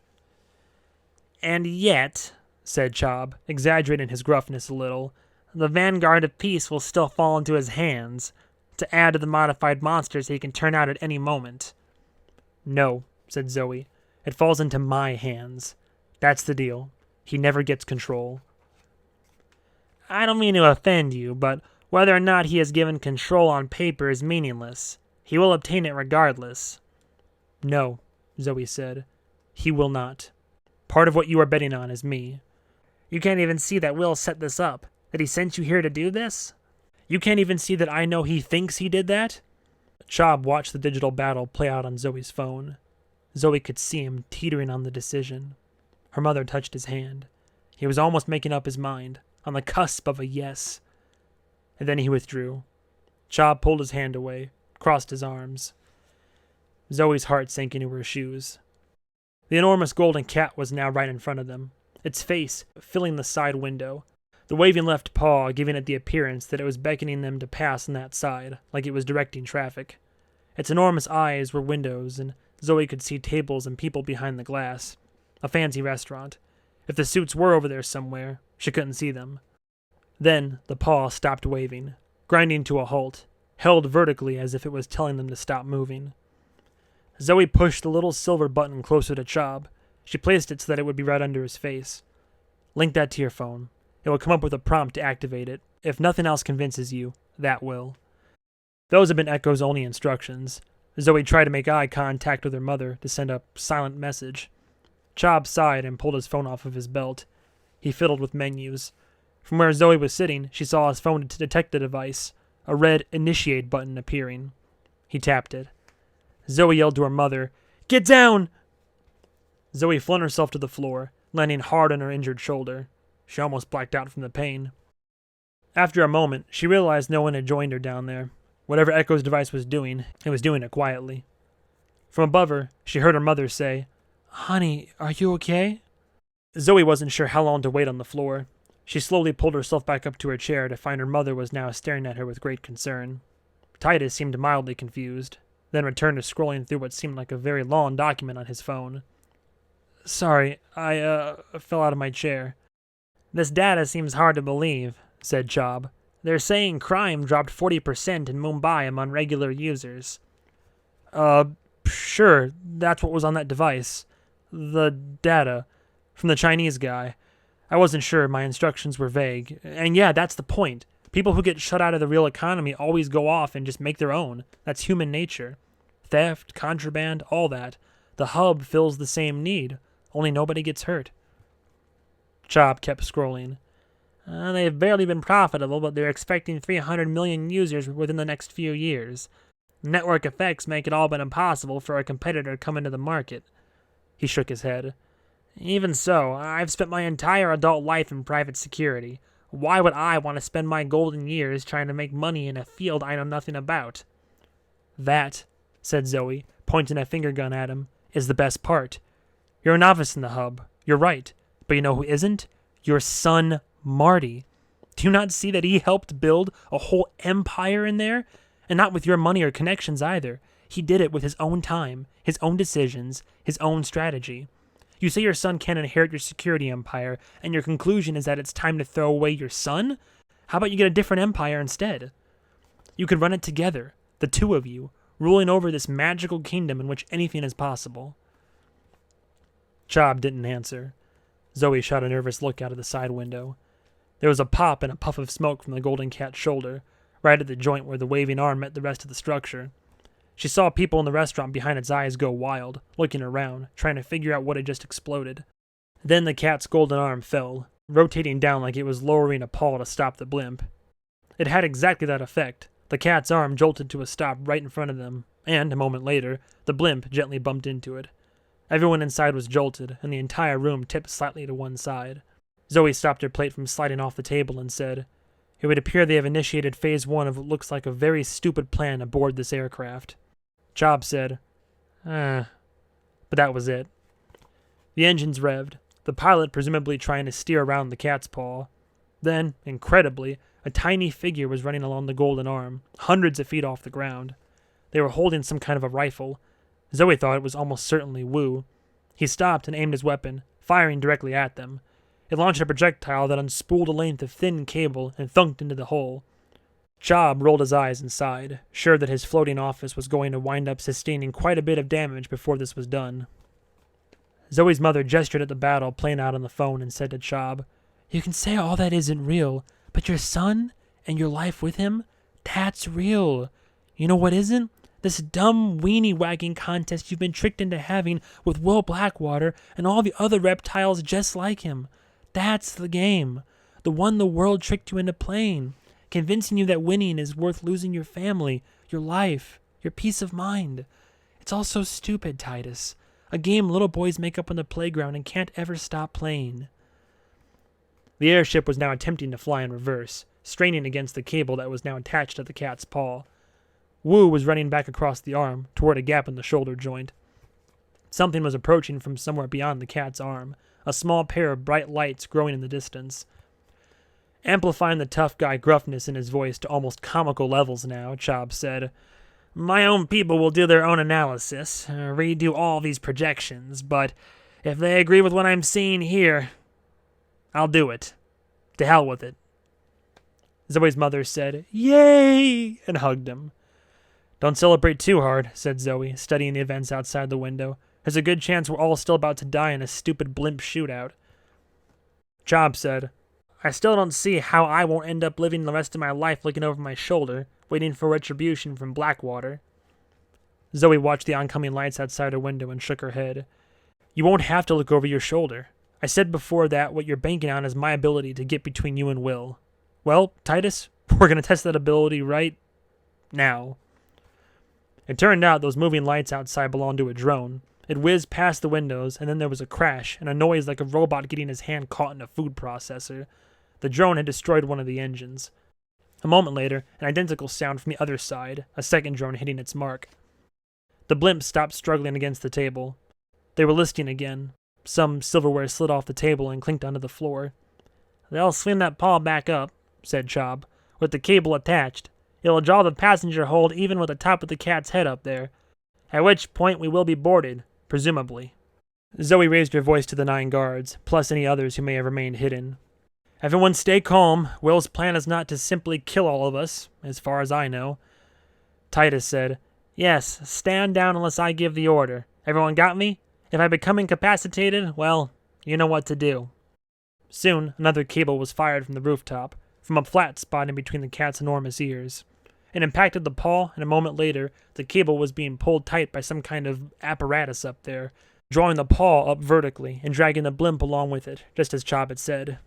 "And yet," said Chob, exaggerating his gruffness a little, "the vanguard of peace will still fall into his hands, to add to the modified monsters he can turn out at any moment." "No," said Zoey. "It falls into my hands. That's the deal. He never gets control." "I don't mean to offend you, but whether or not he is given control on paper is meaningless. He will obtain it regardless." "No," Zoey said. "He will not. Part of what you are betting on is me." "You can't even see that Will set this up? That he sent you here to do this? You can't even see that I know he thinks he did that?" Chob watched the digital battle play out on Zoe's phone. Zoey could see him teetering on the decision. Her mother touched his hand. He was almost making up his mind, on the cusp of a yes. And then he withdrew. Chob pulled his hand away, crossed his arms. Zoe's heart sank into her shoes. The enormous golden cat was now right in front of them, its face filling the side window, the waving left paw giving it the appearance that it was beckoning them to pass on that side, like it was directing traffic. Its enormous eyes were windows, and Zoey could see tables and people behind the glass. A fancy restaurant. If the suits were over there somewhere, she couldn't see them. Then the paw stopped waving, grinding to a halt, held vertically as if it was telling them to stop moving. Zoey pushed the little silver button closer to Chob. She placed it so that it would be right under his face. Link that to your phone. It will come up with a prompt to activate it. If nothing else convinces you, that will. Those had been Echo's only instructions. Zoey tried to make eye contact with her mother to send a silent message. Chob sighed and pulled his phone off of his belt. He fiddled with menus. From where Zoey was sitting, she saw his phone to detect the device, a red Initiate button appearing. He tapped it. Zoey yelled to her mother, "Get down!" Zoey flung herself to the floor, landing hard on her injured shoulder. She almost blacked out from the pain. After a moment, she realized no one had joined her down there. Whatever Echo's device was doing, it was doing it quietly. From above her, she heard her mother say, "Honey, are you okay?" Zoey wasn't sure how long to wait on the floor. She slowly pulled herself back up to her chair to find her mother was now staring at her with great concern. Titus seemed mildly confused, then returned to scrolling through what seemed like a very long document on his phone. "Sorry, I fell out of my chair." "This data seems hard to believe," said Chob. "They're saying crime dropped 40% in Mumbai among regular users." Sure, that's what was on that device. The data. From the Chinese guy. I wasn't sure, my instructions were vague. And yeah, that's the point. People who get shut out of the real economy always go off and just make their own. That's human nature. Theft, contraband, all that. The hub fills the same need, only nobody gets hurt. Chob kept scrolling. They've barely been profitable, but they're expecting 300 million users within the next few years. Network effects make it all but impossible for a competitor to come into the market. He shook his head. Even so, I've spent my entire adult life in private security. Why would I want to spend my golden years trying to make money in a field I know nothing about? That, said Zoey, pointing a finger gun at him, is the best part. You're a novice in the hub. You're right. But you know who isn't? Your son, Marty. Do you not see that he helped build a whole empire in there? And not with your money or connections either. He did it with his own time, his own decisions, his own strategy. You say your son can't inherit your security empire, and your conclusion is that it's time to throw away your son? How about you get a different empire instead? You could run it together, the two of you, ruling over this magical kingdom in which anything is possible. Chob didn't answer. Zoey shot a nervous look out of the side window. There was a pop and a puff of smoke from the golden cat's shoulder, right at the joint where the waving arm met the rest of the structure. She saw people in the restaurant behind its eyes go wild, looking around, trying to figure out what had just exploded. Then the cat's golden arm fell, rotating down like it was lowering a paw to stop the blimp. It had exactly that effect. The cat's arm jolted to a stop right in front of them, and, a moment later, the blimp gently bumped into it. Everyone inside was jolted, and the entire room tipped slightly to one side. Zoey stopped her plate from sliding off the table and said, "It would appear they have initiated Phase 1 of what looks like a very stupid plan aboard this aircraft." Chob said, But that was it. The engines revved, the pilot presumably trying to steer around the cat's paw. Then, incredibly, a tiny figure was running along the golden arm, hundreds of feet off the ground. They were holding some kind of a rifle. Zoey thought it was almost certainly Wu. He stopped and aimed his weapon, firing directly at them. It launched a projectile that unspooled a length of thin cable and thunked into the hole. Chob rolled his eyes and sighed, sure that his floating office was going to wind up sustaining quite a bit of damage before this was done. Zoey's mother gestured at the battle playing out on the phone and said to Chob, "You can say all that isn't real, but your son and your life with him, that's real. You know what isn't? This dumb weenie-wagging contest you've been tricked into having with Will Blackwater and all the other reptiles just like him. That's the game. The one the world tricked you into playing. Convincing you that winning is worth losing your family, your life, your peace of mind. It's all so stupid, Titus. A game little boys make up on the playground and can't ever stop playing." The airship was now attempting to fly in reverse, straining against the cable that was now attached to the cat's paw. Wu was running back across the arm, toward a gap in the shoulder joint. Something was approaching from somewhere beyond the cat's arm, a small pair of bright lights growing in the distance. Amplifying the tough guy gruffness in his voice to almost comical levels now, Chob said, "My own people will do their own analysis, redo all these projections, but if they agree with what I'm seeing here, I'll do it. To hell with it." Zoe's mother said, "Yay!" and hugged him. "Don't celebrate too hard," said Zoe, studying the events outside the window. "There's a good chance we're all still about to die in a stupid blimp shootout." Chob said, "I still don't see how I won't end up living the rest of my life looking over my shoulder, waiting for retribution from Blackwater." Zoe watched the oncoming lights outside her window and shook her head. "You won't have to look over your shoulder. I said before that what you're banking on is my ability to get between you and Will. Well, Titus, we're going to test that ability right now." It turned out those moving lights outside belonged to a drone. It whizzed past the windows, and then there was a crash and a noise like a robot getting his hand caught in a food processor. The drone had destroyed one of the engines. A moment later, an identical sound from the other side, a second drone hitting its mark. The blimp stopped struggling against the table. They were listing again. Some silverware slid off the table and clinked onto the floor. "They'll swing that paw back up," said Chob, "with the cable attached. It'll draw the passenger hold even with the top of the cat's head up there. At which point we will be boarded, presumably." Zoe raised her voice to the 9 guards, plus any others who may have remained hidden. "Everyone stay calm. Will's plan is not to simply kill all of us, as far as I know." Titus said, "Yes, stand down unless I give the order. Everyone got me? If I become incapacitated, well, you know what to do." Soon, another cable was fired from the rooftop, from a flat spot in between the cat's enormous ears. It impacted the paw, and a moment later, the cable was being pulled tight by some kind of apparatus up there, drawing the paw up vertically and dragging the blimp along with it, just as Chob had said.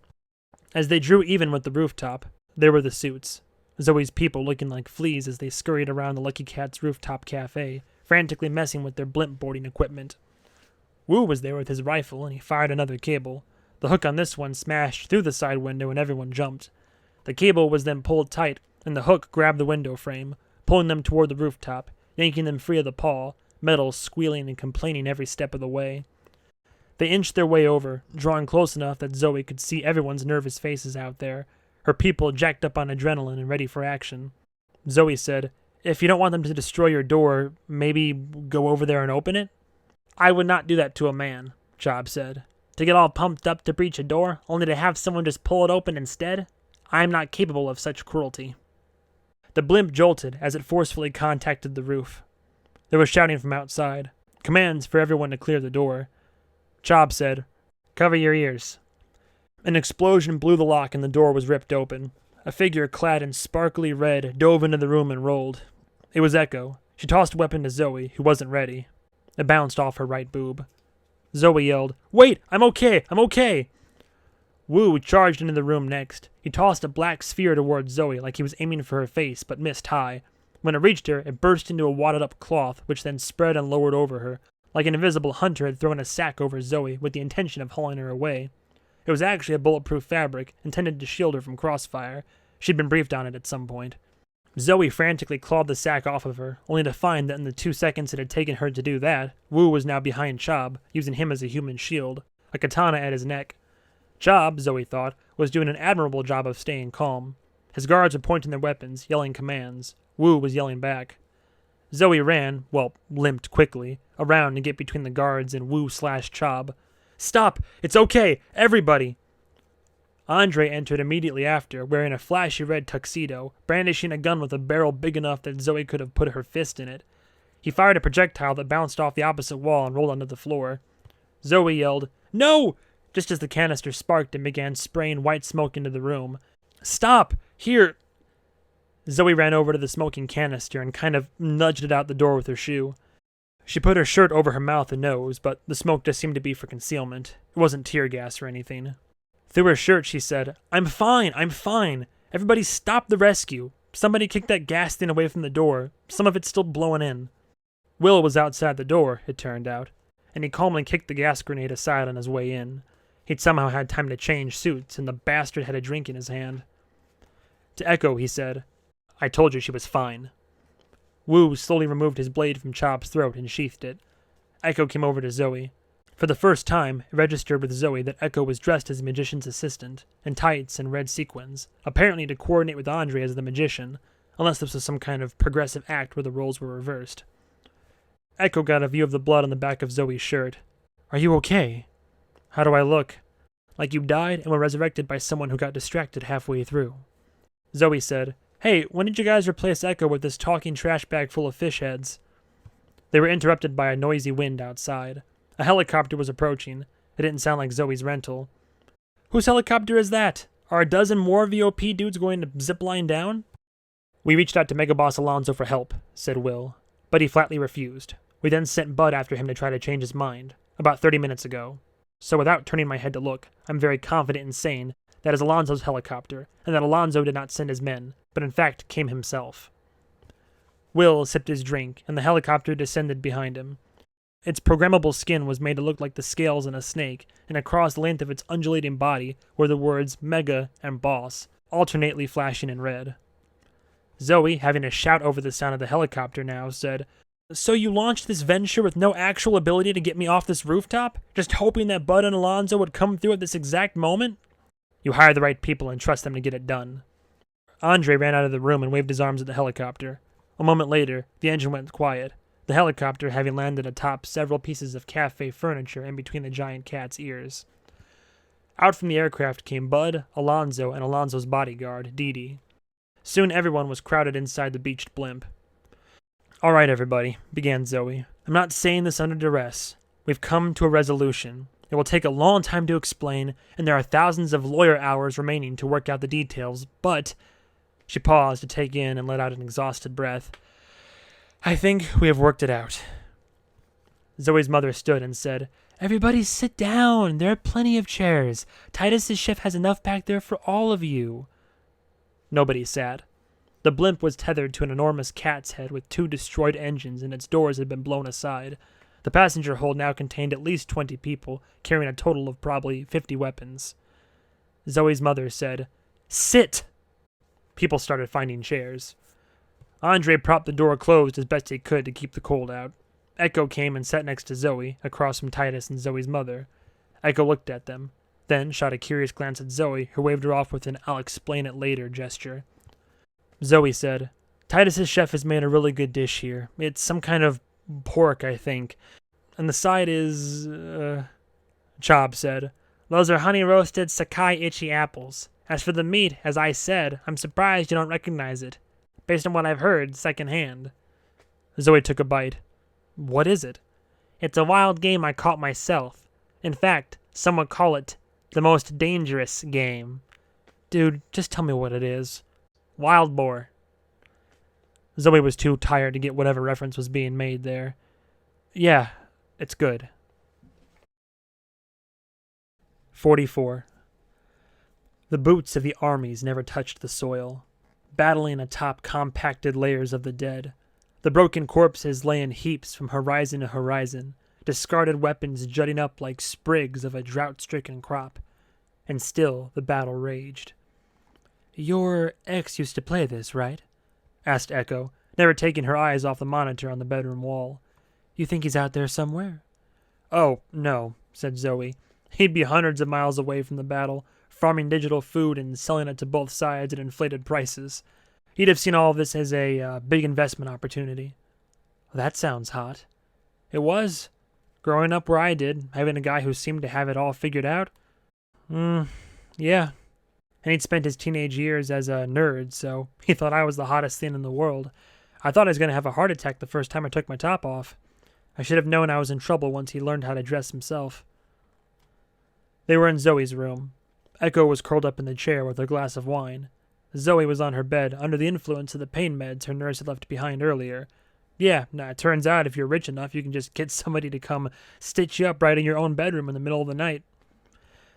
As they drew even with the rooftop, there were the suits. Zoe's people looking like fleas as they scurried around the Lucky Cat's rooftop cafe, frantically messing with their blimp boarding equipment. Wu was there with his rifle, and he fired another cable. The hook on this one smashed through the side window, and everyone jumped. The cable was then pulled tight, and the hook grabbed the window frame, pulling them toward the rooftop, yanking them free of the paw, metal squealing and complaining every step of the way. They inched their way over, drawing close enough that Zoe could see everyone's nervous faces out there, her people jacked up on adrenaline and ready for action. Zoe said, "If you don't want them to destroy your door, maybe go over there and open it?" "I would not do that to a man," Chob said. "To get all pumped up to breach a door, only to have someone just pull it open instead? I am not capable of such cruelty." The blimp jolted as it forcefully contacted the roof. There was shouting from outside, commands for everyone to clear the door. Chob said, "Cover your ears." An explosion blew the lock and the door was ripped open. A figure clad in sparkly red dove into the room and rolled. It was Echo. She tossed a weapon to Zoe, who wasn't ready. It bounced off her right boob. Zoe yelled, "Wait! I'm okay! I'm okay!" Wu charged into the room next. He tossed a black sphere towards Zoe like he was aiming for her face, but missed high. When it reached her, it burst into a wadded-up cloth, which then spread and lowered over her, like an invisible hunter had thrown a sack over Zoe with the intention of hauling her away. It was actually a bulletproof fabric, intended to shield her from crossfire. She'd been briefed on it at some point. Zoe frantically clawed the sack off of her, only to find that in the 2 seconds it had taken her to do that, Wu was now behind Chob, using him as a human shield, a katana at his neck. Chob, Zoe thought, was doing an admirable job of staying calm. His guards were pointing their weapons, yelling commands. Wu was yelling back. Zoe ran, limped quickly, around to get between the guards and Wu/Chob. "Stop! It's okay! Everybody!" Andre entered immediately after, wearing a flashy red tuxedo, brandishing a gun with a barrel big enough that Zoe could have put her fist in it. He fired a projectile that bounced off the opposite wall and rolled onto the floor. Zoe yelled, "No!" just as the canister sparked and began spraying white smoke into the room. "Stop! Here!" Zoe ran over to the smoking canister and kind of nudged it out the door with her shoe. She put her shirt over her mouth and nose, but the smoke just seemed to be for concealment. It wasn't tear gas or anything. Through her shirt, she said, I'm fine. Everybody stop the rescue. Somebody kicked that gas thing away from the door. Some of it's still blowing in." Will was outside the door, it turned out, and he calmly kicked the gas grenade aside on his way in. He'd somehow had time to change suits, and the bastard had a drink in his hand. To Echo, he said, "I told you she was fine." Wu slowly removed his blade from Chob's throat and sheathed it. Echo came over to Zoey. For the first time, it registered with Zoey that Echo was dressed as a magician's assistant, in tights and red sequins, apparently to coordinate with Andre as the magician, unless this was some kind of progressive act where the roles were reversed. Echo got a view of the blood on the back of Zoey's shirt. "Are you okay? How do I look?" "Like you died and were resurrected by someone who got distracted halfway through." Zoey said, "Hey, when did you guys replace Echo with this talking trash bag full of fish heads?" They were interrupted by a noisy wind outside. A helicopter was approaching. It didn't sound like Zoey's rental. "Whose helicopter is that? Are a dozen more VOP dudes going to zipline down?" "We reached out to Mega Boss Alonzo for help," said Will, but he flatly refused. "We then sent Bud after him to try to change his mind, about 30 minutes ago. So without turning my head to look, I'm very confident in saying that is Alonzo's helicopter, and that Alonzo did not send his men, but in fact came himself." Will sipped his drink, and the helicopter descended behind him. Its programmable skin was made to look like the scales in a snake, and across the length of its undulating body were the words Mega and Boss, alternately flashing in red. Zoey, having a shout over the sound of the helicopter now, said, "So you launched this venture with no actual ability to get me off this rooftop? Just hoping that Bud and Alonzo would come through at this exact moment?" "You hire the right people and trust them to get it done." Andre ran out of the room and waved his arms at the helicopter. A moment later, the engine went quiet, the helicopter having landed atop several pieces of cafe furniture in between the giant cat's ears. Out from the aircraft came Bud, Alonzo, and Alonzo's bodyguard, Dee Dee. Soon everyone was crowded inside the beached blimp. "All right, everybody," began Zoey. "I'm not saying this under duress. We've come to a resolution. It will take a long time to explain, and there are thousands of lawyer hours remaining to work out the details, but—" She paused to take in and let out an exhausted breath. "I think we have worked it out." Zoey's mother stood and said, "Everybody sit down. There are plenty of chairs. Titus's chef has enough back there for all of you." Nobody sat. The blimp was tethered to an enormous cat's head with 2 destroyed engines, and its doors had been blown aside. The passenger hold now contained at least 20 people, carrying a total of probably 50 weapons. Zoey's mother said, "Sit!" People started finding chairs. Andre propped the door closed as best he could to keep the cold out. Echo came and sat next to Zoey, across from Titus and Zoey's mother. Echo looked at them, then shot a curious glance at Zoey, who waved her off with an "I'll explain it later" gesture. Zoey said, "Titus's chef has made a really good dish here. It's some kind of pork, I think. And the side is, Chob said, "Those are honey-roasted Sakai-Ichi apples. As for the meat, as I said, I'm surprised you don't recognize it. Based on what I've heard, secondhand." Zoey took a bite. "What is it?" "It's a wild game I caught myself. In fact, some would call it the most dangerous game." "Dude, just tell me what it is." "Wild boar." Zoey was too tired to get whatever reference was being made there. "Yeah, it's good." 44. The boots of the armies never touched the soil, battling atop compacted layers of the dead. The broken corpses lay in heaps from horizon to horizon, discarded weapons jutting up like sprigs of a drought-stricken crop. And still the battle raged. "Your ex used to play this, right?" asked Echo, never taking her eyes off the monitor on the bedroom wall. "You think he's out there somewhere?" "Oh, no," said Zoey. "He'd be hundreds of miles away from the battle, farming digital food and selling it to both sides at inflated prices. He'd have seen all of this as a big investment opportunity." "That sounds hot." "It was. Growing up where I did, having a guy who seemed to have it all figured out. Yeah. And he'd spent his teenage years as a nerd, so he thought I was the hottest thing in the world. I thought I was going to have a heart attack the first time I took my top off. I should have known I was in trouble once he learned how to dress himself." They were in Zoey's room. Echo was curled up in the chair with her glass of wine. Zoey was on her bed, under the influence of the pain meds her nurse had left behind earlier. Yeah, it turns out if you're rich enough, you can just get somebody to come stitch you up right in your own bedroom in the middle of the night.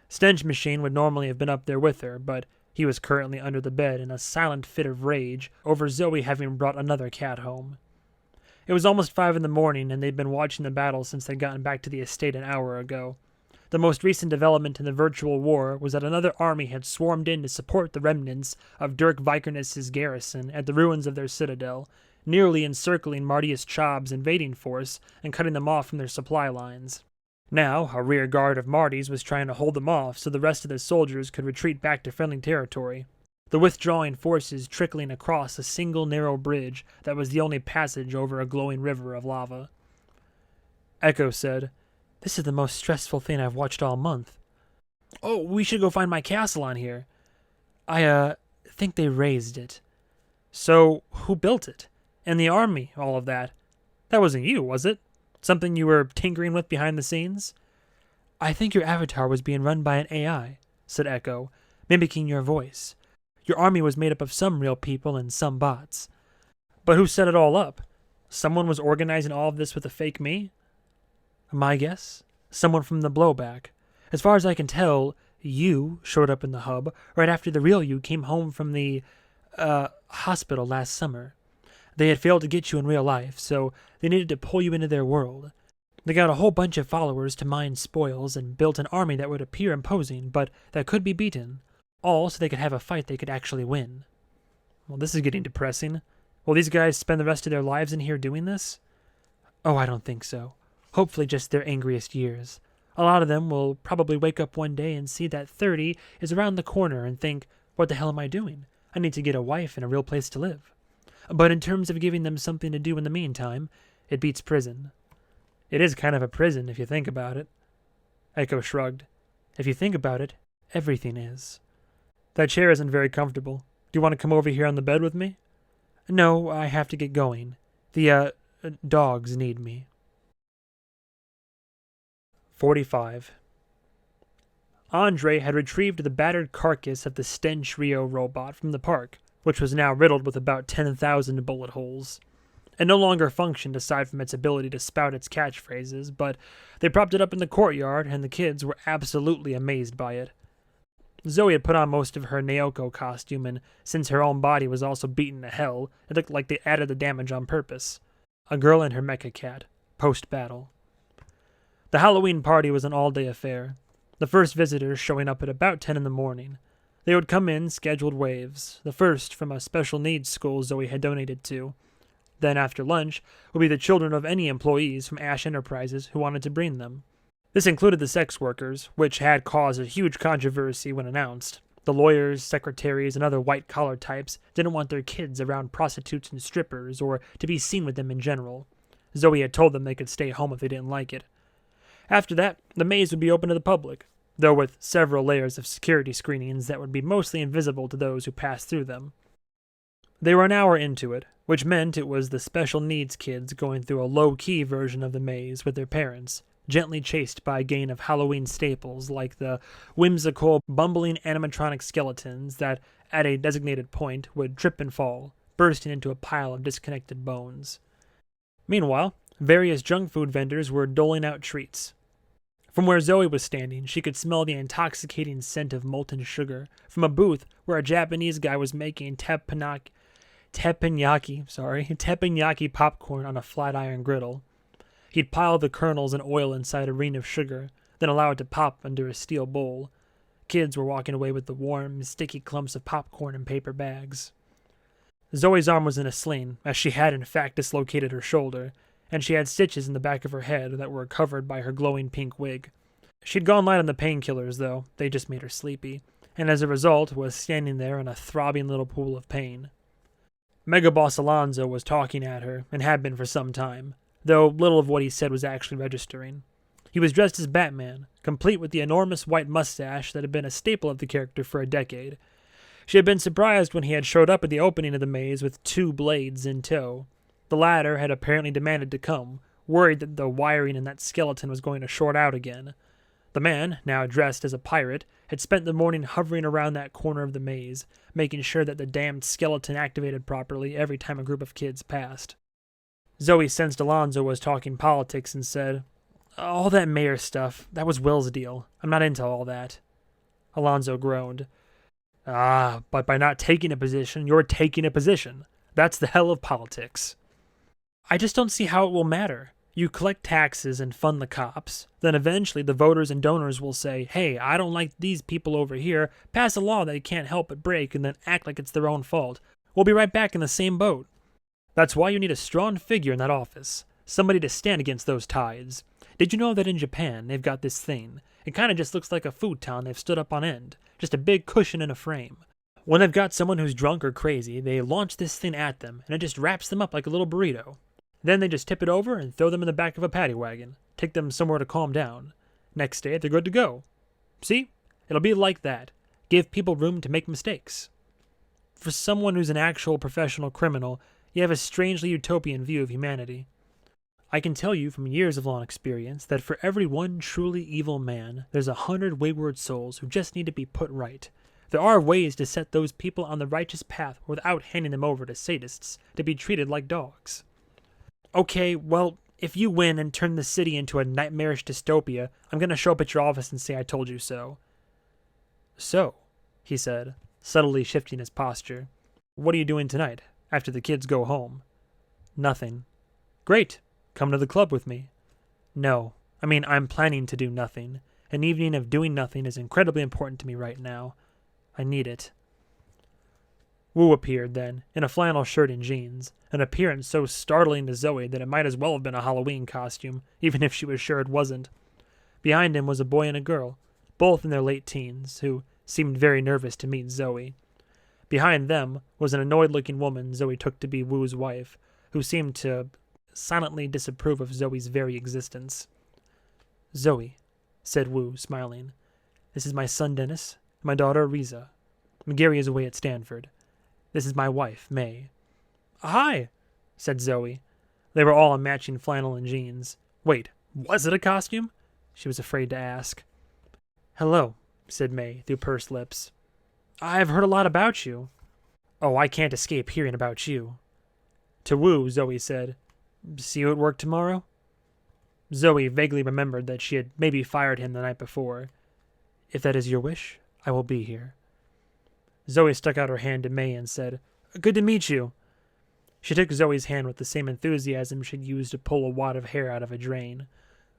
Stench Machine would normally have been up there with her, but he was currently under the bed in a silent fit of rage over Zoey having brought another cat home. It was almost 5 in the morning, and they'd been watching the battle since they'd gotten back to the estate an hour ago. The most recent development in the virtual war was that another army had swarmed in to support the remnants of Dirk Vikernes' garrison at the ruins of their citadel, nearly encircling Martius Chob's invading force and cutting them off from their supply lines. Now, a rear guard of Marty's was trying to hold them off so the rest of the soldiers could retreat back to friendly territory, the withdrawing forces trickling across a single narrow bridge that was the only passage over a glowing river of lava. Echo said, "This is the most stressful thing I've watched all month." "Oh, we should go find my castle on here." I think they razed it." "So, who built it? And the army, all of that? That wasn't you, was it? Something you were tinkering with behind the scenes?" "I think your avatar was being run by an AI," said Echo, "mimicking your voice. Your army was made up of some real people and some bots." "But who set it all up? Someone was organizing all of this with a fake me?" "My guess? Someone from the blowback. As far as I can tell, you showed up in the hub right after the real you came home from the, hospital last summer. They had failed to get you in real life, so they needed to pull you into their world. They got a whole bunch of followers to mine spoils and built an army that would appear imposing, but that could be beaten, all so they could have a fight they could actually win." "Well, this is getting depressing. Will these guys spend the rest of their lives in here doing this?" "Oh, I don't think so. Hopefully just their angriest years. A lot of them will probably wake up one day and see that 30 is around the corner and think, what the hell am I doing? I need to get a wife and a real place to live. But in terms of giving them something to do in the meantime, it beats prison." "It is kind of a prison if you think about it." Echo shrugged. "If you think about it, everything is." "That chair isn't very comfortable. Do you want to come over here on the bed with me?" "No, I have to get going. The, dogs need me." 45. Andre had retrieved the battered carcass of the Stench Rio robot from the park, which was now riddled with about 10,000 bullet holes. It no longer functioned aside from its ability to spout its catchphrases, but they propped it up in the courtyard, and the kids were absolutely amazed by it. Zoey had put on most of her Naoko costume, and since her own body was also beaten to hell, it looked like they added the damage on purpose. A girl and her mecha cat, post-battle. The Halloween party was an all-day affair, the first visitors showing up at about 10 in the morning. They would come in scheduled waves, the first from a special needs school Zoey had donated to. Then, after lunch, would be the children of any employees from Ash Enterprises who wanted to bring them. This included the sex workers, which had caused a huge controversy when announced. The lawyers, secretaries, and other white-collar types didn't want their kids around prostitutes and strippers, or to be seen with them in general. Zoey had told them they could stay home if they didn't like it. After that, the maze would be open to the public, though with several layers of security screenings that would be mostly invisible to those who passed through them. They were an hour into it, which meant it was the special needs kids going through a low-key version of the maze with their parents, gently chased by a gang of Halloween staples like the whimsical, bumbling animatronic skeletons that, at a designated point, would trip and fall, bursting into a pile of disconnected bones. Meanwhile, various junk food vendors were doling out treats. From where Zoey was standing, she could smell the intoxicating scent of molten sugar from a booth where a Japanese guy was making teppanyaki popcorn on a flat iron griddle. He'd pile the kernels and oil inside a ring of sugar, then allow it to pop under a steel bowl. Kids were walking away with the warm, sticky clumps of popcorn in paper bags. Zoey's arm was in a sling, as she had in fact dislocated her shoulder, and she had stitches in the back of her head that were covered by her glowing pink wig. She'd gone light on the painkillers, though. They just made her sleepy, and as a result was standing there in a throbbing little pool of pain. Mega Boss Alonzo was talking at her, and had been for some time, though little of what he said was actually registering. He was dressed as Batman, complete with the enormous white mustache that had been a staple of the character for a decade. She had been surprised when he had showed up at the opening of the maze with 2 blades in tow. The latter had apparently demanded to come, worried that the wiring in that skeleton was going to short out again. The man, now dressed as a pirate, had spent the morning hovering around that corner of the maze, making sure that the damned skeleton activated properly every time a group of kids passed. Zoey sensed Alonzo was talking politics and said, "All that mayor stuff, that was Will's deal. I'm not into all that." Alonzo groaned. But by not taking a position, you're taking a position. That's the hell of politics." "I just don't see how it will matter. You collect taxes and fund the cops. Then eventually the voters and donors will say, hey, I don't like these people over here, pass a law they can't help but break, and then act like it's their own fault. We'll be right back in the same boat." That's why you need a strong figure in that office. Somebody to stand against those tides. Did you know that in Japan they've got this thing? It kind of just looks like a futon they've stood up on end. Just a big cushion in a frame. When they've got someone who's drunk or crazy, they launch this thing at them, and it just wraps them up like a little burrito. Then they just tip it over and throw them in the back of a paddy wagon. Take them somewhere to calm down. Next day, they're good to go. See? It'll be like that. Give people room to make mistakes. For someone who's an actual professional criminal, you have a strangely utopian view of humanity. I can tell you from years of long experience that for every one truly evil man, there's 100 wayward souls who just need to be put right. There are ways to set those people on the righteous path without handing them over to sadists to be treated like dogs. Okay, well, if you win and turn the city into a nightmarish dystopia, I'm going to show up at your office and say I told you so. So, he said, subtly shifting his posture. What are you doing tonight, after the kids go home? Nothing. Great. Come to the club with me. No. I'm planning to do nothing. An evening of doing nothing is incredibly important to me right now. I need it. Wu appeared then, in a flannel shirt and jeans, an appearance so startling to Zoey that it might as well have been a Halloween costume, even if she was sure it wasn't. Behind him was a boy and a girl, both in their late teens, who seemed very nervous to meet Zoey. Behind them was an annoyed-looking woman Zoey took to be Wu's wife, who seemed to silently disapprove of Zoey's very existence. Zoey, said Wu, smiling. This is my son Dennis, and my daughter Riza. Gary is away at Stanford. This is my wife, May. Hi, said Zoey. They were all in matching flannel and jeans. Wait, was it a costume? She was afraid to ask. Hello, said May through pursed lips. I've heard a lot about you. Oh, I can't escape hearing about you. To Wu, Zoey said, See you at work tomorrow? Zoey vaguely remembered that she had maybe fired him the night before. If that is your wish, I will be here. Zoey stuck out her hand to May and said, Good to meet you. She took Zoey's hand with the same enthusiasm she'd used to pull a wad of hair out of a drain.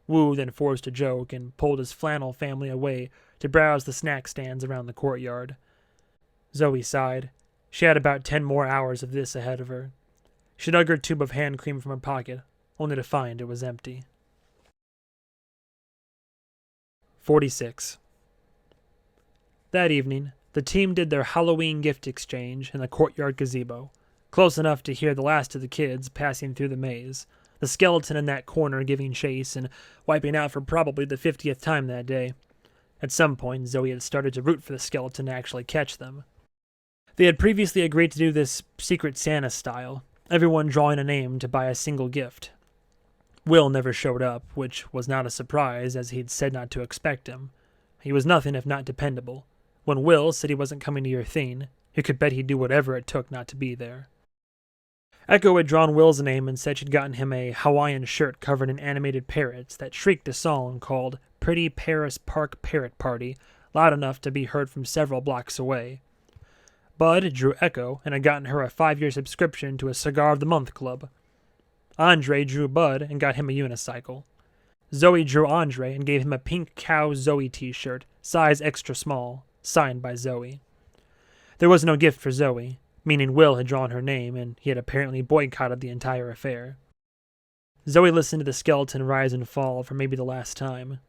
Wu then forced a joke and pulled his flannel family away to browse the snack stands around the courtyard. Zoey sighed. She had about 10 more hours of this ahead of her. She dug her tube of hand cream from her pocket, only to find it was empty. 46. That evening, the team did their Halloween gift exchange in the courtyard gazebo, close enough to hear the last of the kids passing through the maze, the skeleton in that corner giving chase and wiping out for probably the 50th time that day. At some point, Zoey had started to root for the skeleton to actually catch them. They had previously agreed to do this Secret Santa style, everyone drawing a name to buy a single gift. Will never showed up, which was not a surprise, as he'd said not to expect him. He was nothing if not dependable. When Will said he wasn't coming to your thing, you could bet he'd do whatever it took not to be there. Echo had drawn Will's name and said she'd gotten him a Hawaiian shirt covered in animated parrots that shrieked a song called Pretty Paris Park Parrot Party, loud enough to be heard from several blocks away. Bud drew Echo and had gotten her a 5-year subscription to a Cigar of the Month club. Andre drew Bud and got him a unicycle. Zoey drew Andre and gave him a pink Cow Zoey t-shirt, size extra small, signed by Zoey. There was no gift for Zoey, meaning Will had drawn her name and he had apparently boycotted the entire affair. Zoey listened to the skeleton rise and fall for maybe the last time.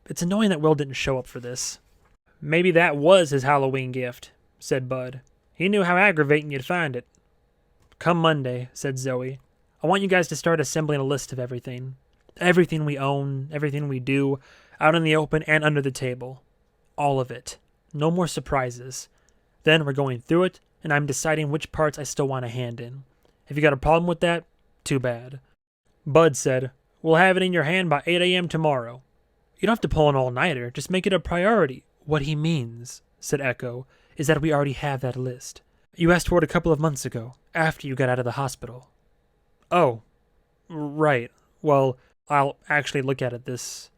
It's annoying that Will didn't show up for this. Maybe that was his Halloween gift, said Bud. He knew how aggravating you'd find it. Come Monday, said Zoey. I want you guys to start assembling a list of everything. Everything we own, everything we do, out in the open and under the table. All of it. No more surprises. Then we're going through it, and I'm deciding which parts I still want to hand in. If you got a problem with that, too bad. Bud said, We'll have it in your hand by 8 a.m. tomorrow. You don't have to pull an all-nighter, just make it a priority. What he means, said Echo, is that we already have that list. You asked for it a couple of months ago, after you got out of the hospital. Oh, right. Well, I'll actually look at it this...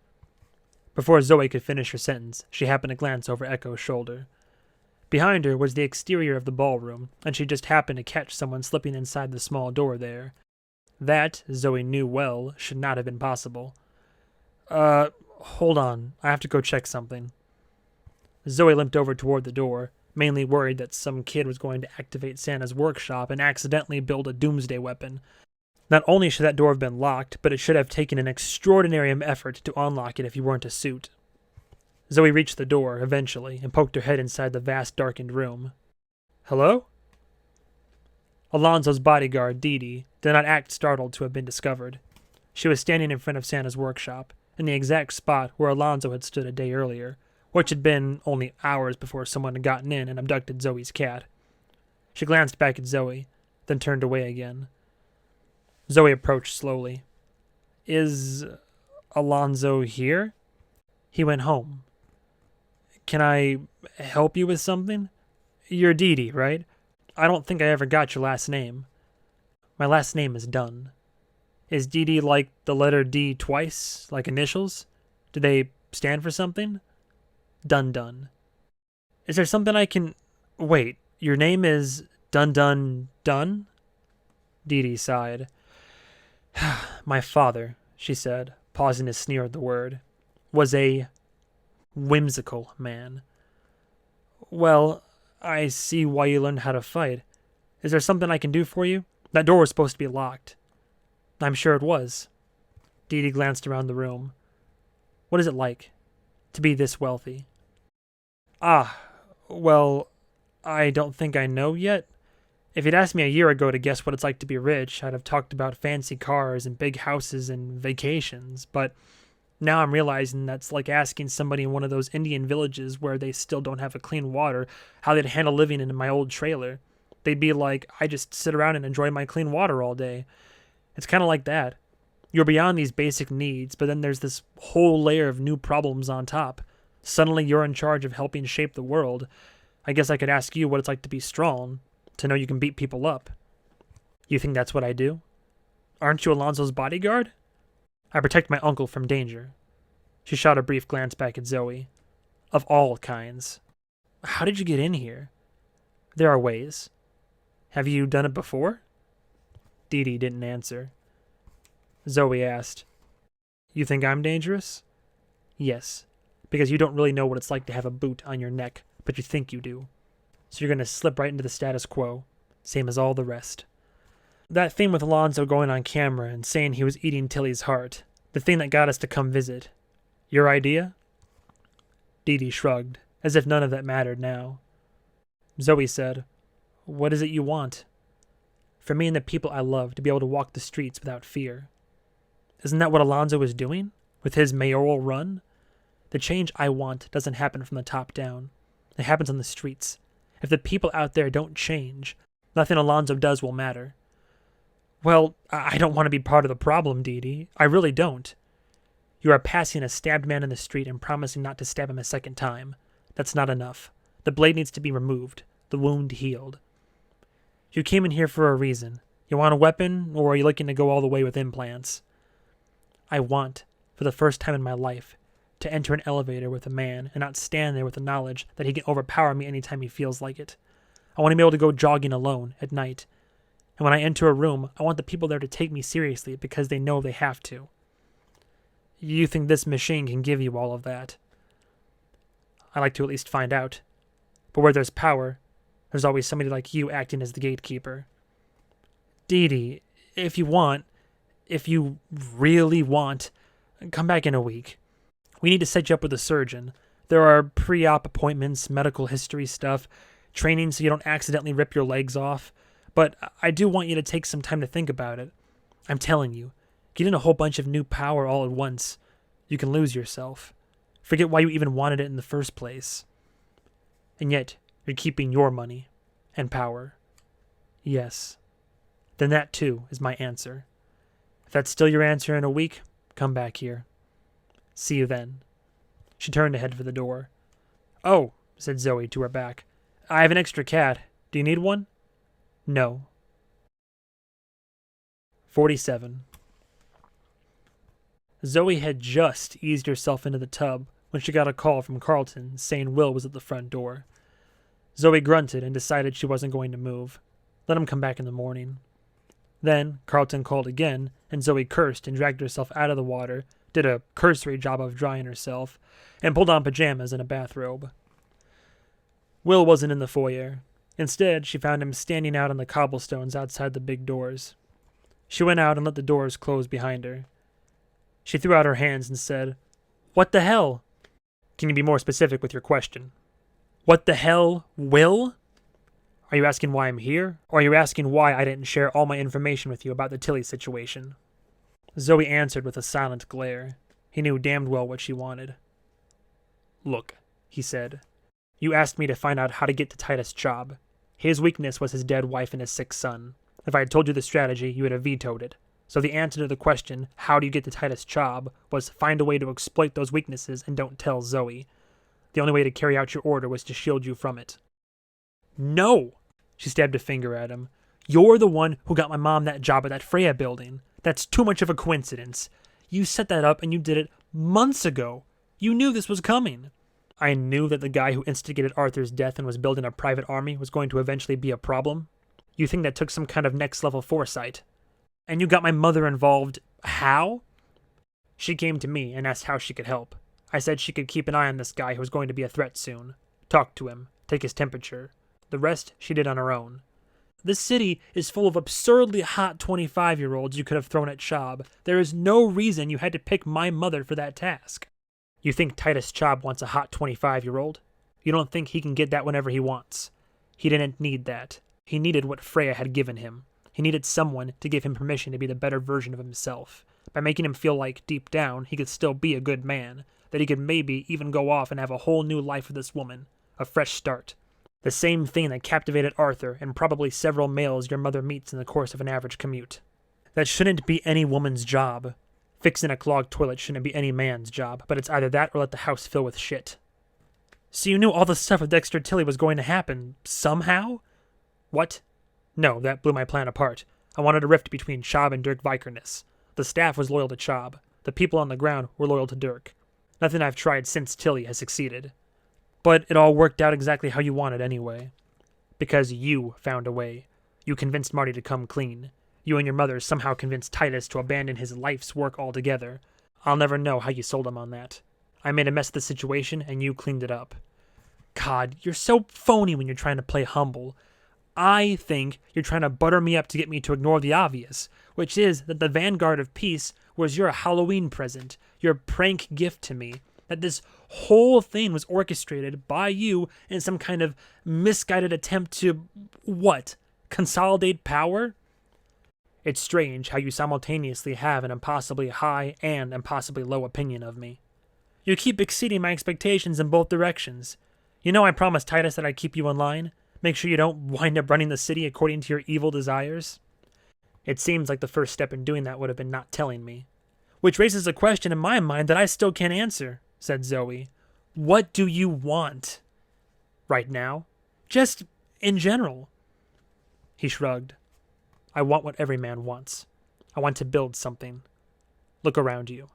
Before Zoey could finish her sentence, she happened to glance over Echo's shoulder. Behind her was the exterior of the ballroom, and she just happened to catch someone slipping inside the small door there. That, Zoey knew well, should not have been possible. Hold on. I have to go check something. Zoey limped over toward the door, mainly worried that some kid was going to activate Santa's workshop and accidentally build a doomsday weapon. Not only should that door have been locked, but it should have taken an extraordinary effort to unlock it if you weren't a suit. Zoey reached the door, eventually, and poked her head inside the vast, darkened room. "Hello?" Alonzo's bodyguard, Dee Dee, did not act startled to have been discovered. She was standing in front of Santa's workshop, in the exact spot where Alonzo had stood a day earlier, which had been only hours before someone had gotten in and abducted Zoe's cat. She glanced back at Zoey, then turned away again. Zoey approached slowly. "Is Alonzo here?" "He went home." "Can I help you with something? You're Dee Dee, right? I don't think I ever got your last name." "My last name is Dunn." "Is Dee Dee like the letter D twice, like initials? Do they stand for something?" "Dun Dun." "Is there something I can... Wait, your name is Dun Dun Dun?" Dee Dee sighed. "My father," she said, pausing to sneer at the word, "was a whimsical man." "Well, I see why you learned how to fight. Is there something I can do for you? That door was supposed to be locked." "I'm sure it was." Dee Dee glanced around the room. "What is it like to be this wealthy?" "Ah, well, I don't think I know yet. If you'd asked me a year ago to guess what it's like to be rich, I'd have talked about fancy cars and big houses and vacations, but now I'm realizing that's like asking somebody in one of those Indian villages where they still don't have a clean water how they'd handle living in my old trailer. They'd be like, I just sit around and enjoy my clean water all day. It's kind of like that. You're beyond these basic needs, but then there's this whole layer of new problems on top. Suddenly you're in charge of helping shape the world. I guess I could ask you what it's like to be strong, to know you can beat people up." "You think that's what I do? Aren't you Alonzo's bodyguard?" "I protect my uncle from danger." She shot a brief glance back at Zoey. "Of all kinds." "How did you get in here?" "There are ways." "Have you done it before?" Dee Dee didn't answer. Zoey asked, "You think I'm dangerous?" "Yes, because you don't really know what it's like to have a boot on your neck, but you think you do. So you're going to slip right into the status quo, same as all the rest." "That thing with Alonzo going on camera and saying he was eating Tilly's heart, the thing that got us to come visit, your idea?" Dee Dee shrugged, as if none of that mattered now. Zoey said, "What is it you want?" "For me and the people I love to be able to walk the streets without fear." "Isn't that what Alonzo is doing, with his mayoral run? The change I want doesn't happen from the top down. It happens on the streets. If the people out there don't change, nothing Alonzo does will matter." "Well, I don't want to be part of the problem, Dee Dee. I really don't." "You are passing a stabbed man in the street and promising not to stab him a second time. That's not enough. The blade needs to be removed, the wound healed. You came in here for a reason. You want a weapon, or are you looking to go all the way with implants?" "I want, for the first time in my life, to enter an elevator with a man and not stand there with the knowledge that he can overpower me anytime he feels like it. I want to be able to go jogging alone at night. And when I enter a room, I want the people there to take me seriously because they know they have to." "You think this machine can give you all of that?" "I'd like to at least find out. But where there's power, there's always somebody like you acting as the gatekeeper." "Dee Dee, if you really want, come back in a week. We need to set you up with a surgeon. There are pre-op appointments, medical history stuff, training so you don't accidentally rip your legs off. But I do want you to take some time to think about it. I'm telling you, getting a whole bunch of new power all at once, you can lose yourself. Forget why you even wanted it in the first place. And yet, you're keeping your money and power." "Yes. Then that, too, is my answer. If that's still your answer in a week, come back here. See you then." She turned to head for the door. "Oh," said Zoey to her back. "I have an extra cat. Do you need one?" "No." 47. Zoey had just eased herself into the tub when she got a call from Carlton saying Will was at the front door. Zoey grunted and decided she wasn't going to move. Let him come back in the morning. Then Carlton called again, and Zoey cursed and dragged herself out of the water, did a cursory job of drying herself, and pulled on pajamas and a bathrobe. Will wasn't in the foyer. Instead, she found him standing out on the cobblestones outside the big doors. She went out and let the doors close behind her. She threw out her hands and said, "What the hell?" "Can you be more specific with your question?" "What the hell, Will? Are you asking why I'm here, or are you asking why I didn't share all my information with you about the Tilly situation?" Zoey answered with a silent glare. He knew damned well what she wanted. "Look," he said, "you asked me to find out how to get to Titus' job. His weakness was his dead wife and his sick son. If I had told you the strategy, you would have vetoed it. So the answer to the question, how do you get to Titus' job, was find a way to exploit those weaknesses and don't tell Zoey. The only way to carry out your order was to shield you from it." "No!" She stabbed a finger at him. "You're the one who got my mom that job at that Freya building. That's too much of a coincidence. You set that up and you did it months ago. You knew this was coming." "I knew that the guy who instigated Arthur's death and was building a private army was going to eventually be a problem. You think that took some kind of next-level foresight. And you got my mother involved. How?" "She came to me and asked how she could help. I said she could keep an eye on this guy who was going to be a threat soon. Talk to him. Take his temperature. The rest she did on her own. This city is full of absurdly hot 25-year-olds you could have thrown at Chob. There is no reason you had to pick my mother for that task." "You think Titus Chob wants a hot 25-year-old? You don't think he can get that whenever he wants? He didn't need that. He needed what Freya had given him. He needed someone to give him permission to be the better version of himself, by making him feel like, deep down, he could still be a good man, that he could maybe even go off and have a whole new life with this woman, a fresh start. The same thing that captivated Arthur and probably several males your mother meets in the course of an average commute. That shouldn't be any woman's job. Fixing a clogged toilet shouldn't be any man's job, but it's either that or let the house fill with shit." "So you knew all the stuff with Dexter Tilly was going to happen, somehow?" "What? No, that blew my plan apart. I wanted a rift between Chob and Dirk Vikernes. The staff was loyal to Chob. The people on the ground were loyal to Dirk. Nothing I've tried since Tilly has succeeded. But it all worked out exactly how you wanted anyway. Because you found a way. You convinced Marty to come clean. You and your mother somehow convinced Titus to abandon his life's work altogether. I'll never know how you sold him on that. I made a mess of the situation, and you cleaned it up. God, you're so phony when you're trying to play humble. I think you're trying to butter me up to get me to ignore the obvious, which is that the Vanguard of Peace was your Halloween present, your prank gift to me, that this whole thing was orchestrated by you in some kind of misguided attempt to, what, consolidate power? It's strange how you simultaneously have an impossibly high and impossibly low opinion of me. You keep exceeding my expectations in both directions. You know I promised Titus that I'd keep you in line, make sure you don't wind up running the city according to your evil desires. It seems like the first step in doing that would have been not telling me. Which raises a question in my mind that I still can't answer, said Zoey. What do you want? Right now? Just in general. He shrugged. I want what every man wants. I want to build something. Look around you.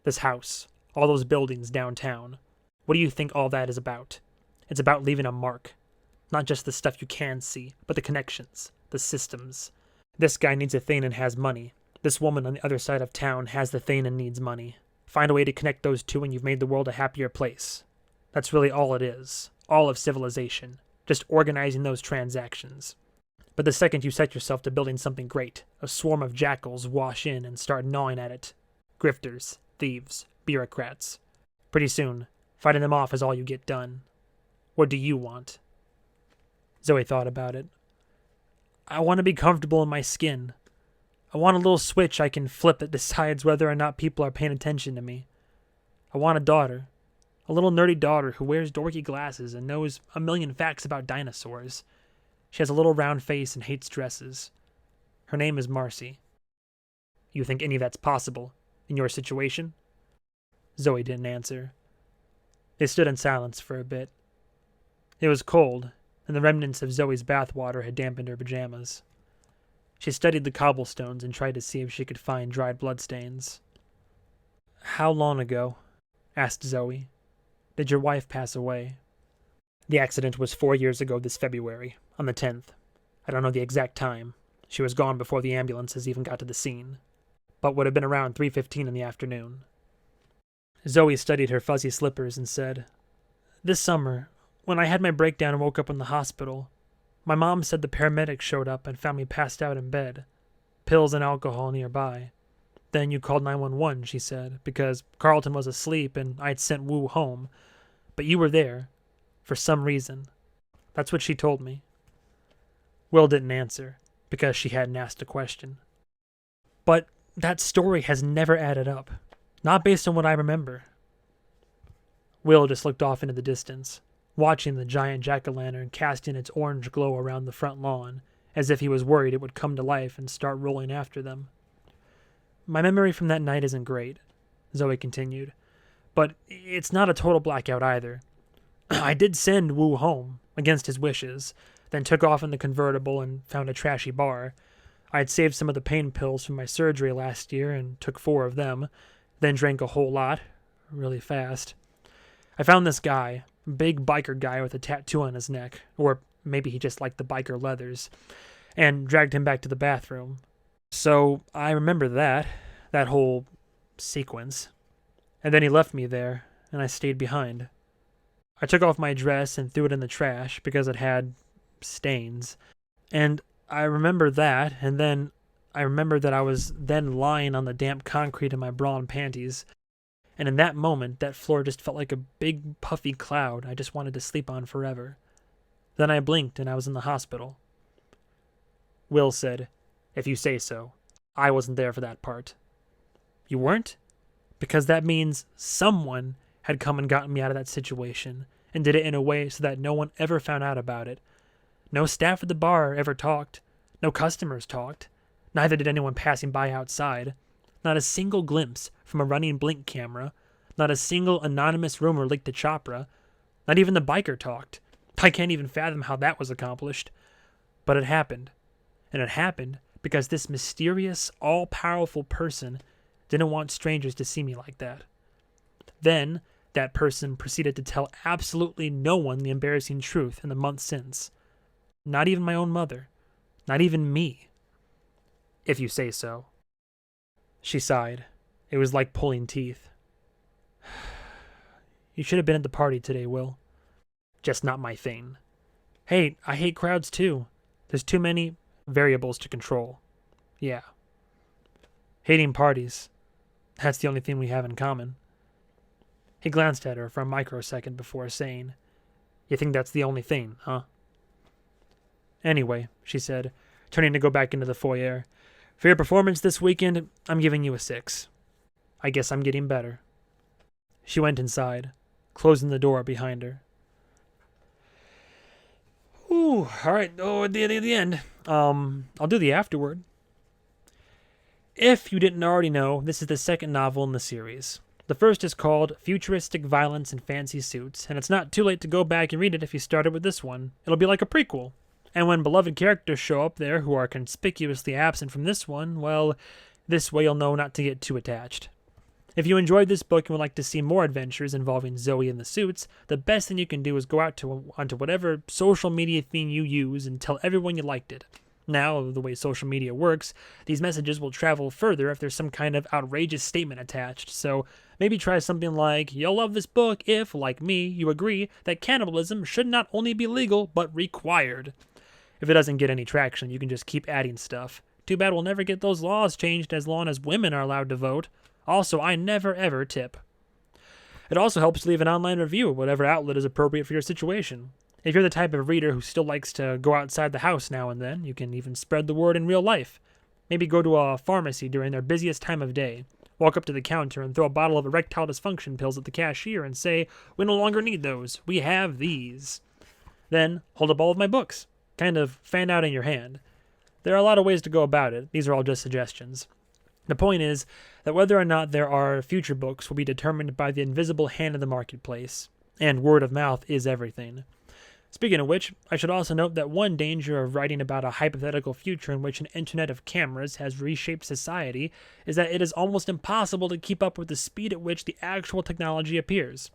This house, all those buildings downtown. What do you think all that is about? It's about leaving a mark. Not just the stuff you can see, but the connections, the systems. This guy needs a thing and has money. This woman on the other side of town has the thing and needs money. Find a way to connect those two and you've made the world a happier place. That's really all it is. All of civilization. Just organizing those transactions. But the second you set yourself to building something great, a swarm of jackals wash in and start gnawing at it. Grifters, thieves, bureaucrats. Pretty soon, fighting them off is all you get done. What do you want? Zoey thought about it. I want to be comfortable in my skin. I want a little switch I can flip that decides whether or not people are paying attention to me. I want a daughter. A little nerdy daughter who wears dorky glasses and knows a million facts about dinosaurs. She has a little round face and hates dresses. Her name is Marcy. You think any of that's possible in your situation? Zoey didn't answer. They stood in silence for a bit. It was cold, and the remnants of Zoey's bathwater had dampened her pajamas. She studied the cobblestones and tried to see if she could find dried bloodstains. How long ago? Asked Zoey. Did your wife pass away? The accident was 4 years ago this February, on the 10th. I don't know the exact time. She was gone before the ambulances even got to the scene, but would have been around 3:15 in the afternoon. Zoey studied her fuzzy slippers and said, This summer, when I had my breakdown and woke up in the hospital, my mom said the paramedics showed up and found me passed out in bed, pills and alcohol nearby. Then you called 911, she said, because Carlton was asleep and I'd sent Wu home. But you were there, for some reason. That's what she told me. Will didn't answer, because she hadn't asked a question. But that story has never added up. Not based on what I remember. Will just looked off into the distance, watching the giant jack-o'-lantern casting its orange glow around the front lawn, as if he was worried it would come to life and start rolling after them. My memory from that night isn't great, Zoey continued, but it's not a total blackout either. I did send Wu home, against his wishes, then took off in the convertible and found a trashy bar. I'd saved some of the pain pills from my surgery last year and took 4 of them, then drank a whole lot, really fast. I found this guy, a big biker guy with a tattoo on his neck, or maybe he just liked the biker leathers, and dragged him back to the bathroom. So I remember that whole sequence. And then he left me there, and I stayed behind. I took off my dress and threw it in the trash because it had stains. And I remember that, and then I remember that I was then lying on the damp concrete in my bra and panties. And in that moment, that floor just felt like a big puffy cloud I just wanted to sleep on forever. Then I blinked and I was in the hospital. Will said, "If you say so. I wasn't there for that part." You weren't? Because that means someone had come and gotten me out of that situation, and did it in a way so that no one ever found out about it. No staff at the bar ever talked. No customers talked. Neither did anyone passing by outside. Not a single glimpse from a running blink camera. Not a single anonymous rumor leaked to Chopra. Not even the biker talked. I can't even fathom how that was accomplished. But it happened. And it happened because this mysterious, all-powerful person didn't want strangers to see me like that. Then, that person proceeded to tell absolutely no one the embarrassing truth in the months since. Not even my own mother. Not even me. If you say so. She sighed. It was like pulling teeth. You should have been at the party today, Will. Just not my thing. Hey, I hate crowds too. There's too many variables to control. Yeah. Hating parties. That's the only thing we have in common. He glanced at her for a microsecond before saying, You think that's the only thing, huh? Anyway, she said, turning to go back into the foyer, for your performance this weekend, I'm giving you a 6. I guess I'm getting better. She went inside, closing the door behind her. Ooh, all right. Oh, at the end. I'll do the afterword. If you didn't already know, this is the second novel in the series. The first is called Futuristic Violence in Fancy Suits, and it's not too late to go back and read it if you started with this one. It'll be like a prequel. And when beloved characters show up there who are conspicuously absent from this one, well, this way you'll know not to get too attached. If you enjoyed this book and would like to see more adventures involving Zoey and the Suits, the best thing you can do is go out onto whatever social media thing you use and tell everyone you liked it. Now, the way social media works, these messages will travel further if there's some kind of outrageous statement attached, so maybe try something like, you'll love this book if, like me, you agree that cannibalism should not only be legal, but required. If it doesn't get any traction, you can just keep adding stuff. Too bad we'll never get those laws changed as long as women are allowed to vote. Also, I never ever tip. It also helps to leave an online review at whatever outlet is appropriate for your situation. If you're the type of reader who still likes to go outside the house now and then, you can even spread the word in real life. Maybe go to a pharmacy during their busiest time of day, walk up to the counter and throw a bottle of erectile dysfunction pills at the cashier and say, we no longer need those, we have these. Then, hold up all of my books. Kind of fan out in your hand. There are a lot of ways to go about it. These are all just suggestions. The point is that whether or not there are future books will be determined by the invisible hand of the marketplace, and word of mouth is everything. Speaking of which, I should also note that one danger of writing about a hypothetical future in which an internet of cameras has reshaped society is that it is almost impossible to keep up with the speed at which the actual technology appears.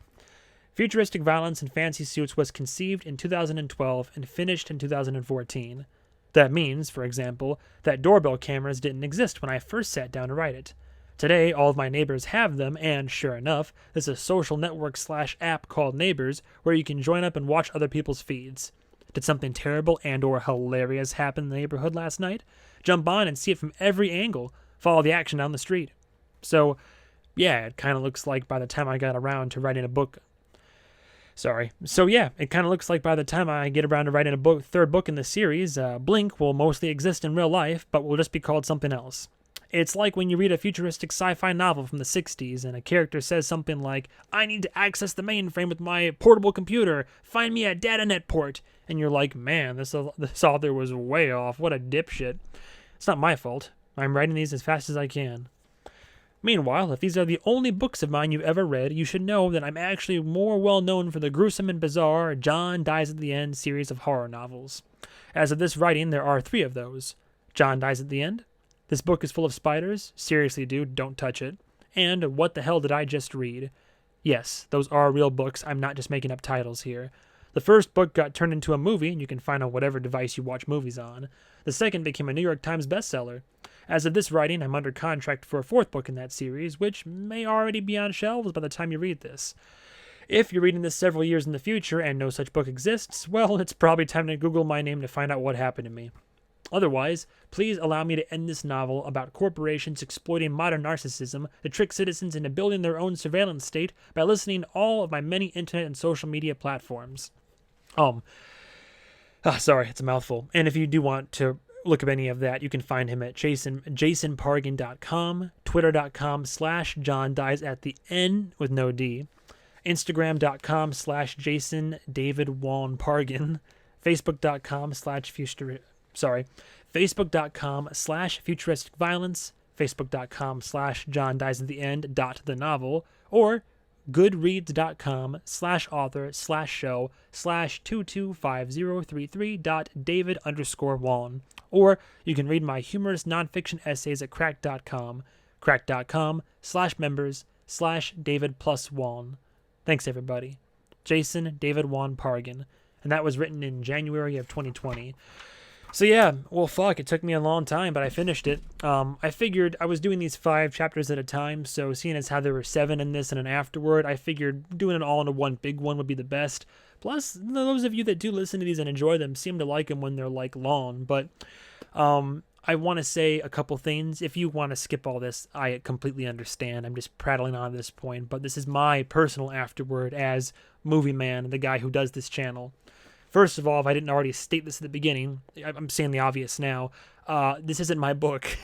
Futuristic Violence in Fancy Suits was conceived in 2012 and finished in 2014. That means, for example, that doorbell cameras didn't exist when I first sat down to write it. Today, all of my neighbors have them, and sure enough, there's a social network / app called Neighbors where you can join up and watch other people's feeds. Did something terrible and or hilarious happen in the neighborhood last night? Jump on and see it from every angle. Follow the action down the street. So, yeah, it kind of looks like by the time I got around to writing a book... So yeah, it kind of looks like by the time I get around to writing a third book in the series, Blink will mostly exist in real life, but will just be called something else. It's like when you read a futuristic sci-fi novel from the 60s and a character says something like, "I need to access the mainframe with my portable computer. Find me a datanet port." And you're like, man, this author was way off. What a dipshit. It's not my fault. I'm writing these as fast as I can. Meanwhile, if these are the only books of mine you've ever read, you should know that I'm actually more well known for the gruesome and bizarre John Dies at the End series of horror novels. As of this writing, there are 3 of those. John Dies at the End, This Book is Full of Spiders, Seriously Dude, Don't Touch It, and What the Hell Did I Just Read? Yes, those are real books, I'm not just making up titles here. The first book got turned into a movie, and you can find on whatever device you watch movies on. The second became a New York Times bestseller. As of this writing, I'm under contract for a 4th book in that series, which may already be on shelves by the time you read this. If you're reading this several years in the future and no such book exists, well, it's probably time to Google my name to find out what happened to me. Otherwise, please allow me to end this novel about corporations exploiting modern narcissism to trick citizens into building their own surveillance state by listening to all of my many internet and social media platforms. Sorry, it's a mouthful. And if you do want to look up any of that, you can find him at jasonpargin.com, twitter.com/JohnDiesAtTheEnd with no D, instagram.com/JasonDavidWallenPargin, facebook.com/futuristic violence, facebook.com/JohnDiesAtTheEnd.the novel, or goodreads.com/author/show/225033.David_Wallen. Or you can read my humorous nonfiction essays at crack.com/members/David+Wallen. Thanks, everybody. Jason David Wallen Pargin. And that was written in January of 2020. So yeah, well, fuck, it took me a long time, but I finished it. I figured I was doing these 5 chapters at a time, so seeing as how there were 7 in this and an afterword, I figured doing it all into one big one would be the best. Plus, those of you that do listen to these and enjoy them seem to like them when they're, like, long. But I want to say a couple things. If you want to skip all this, I completely understand. I'm just prattling on at this point. But this is my personal afterword as Movie Man, the guy who does this channel. First of all, if I didn't already state this at the beginning, I'm saying the obvious now. This isn't my book.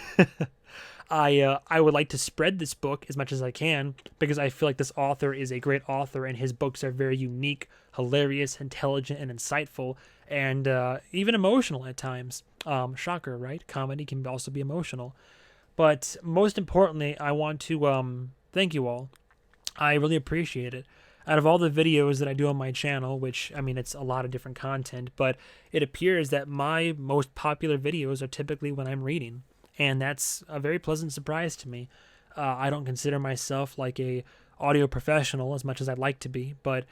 I would like to spread this book as much as I can because I feel like this author is a great author and his books are very unique, hilarious, intelligent, and insightful, and even emotional at times. Shocker, right? Comedy can also be emotional. But most importantly, I want to thank you all. I really appreciate it. Out of all the videos that I do on my channel, which, I mean, it's a lot of different content, but it appears that my most popular videos are typically when I'm reading, and that's a very pleasant surprise to me. I don't consider myself like a audio professional as much as I'd like to be, but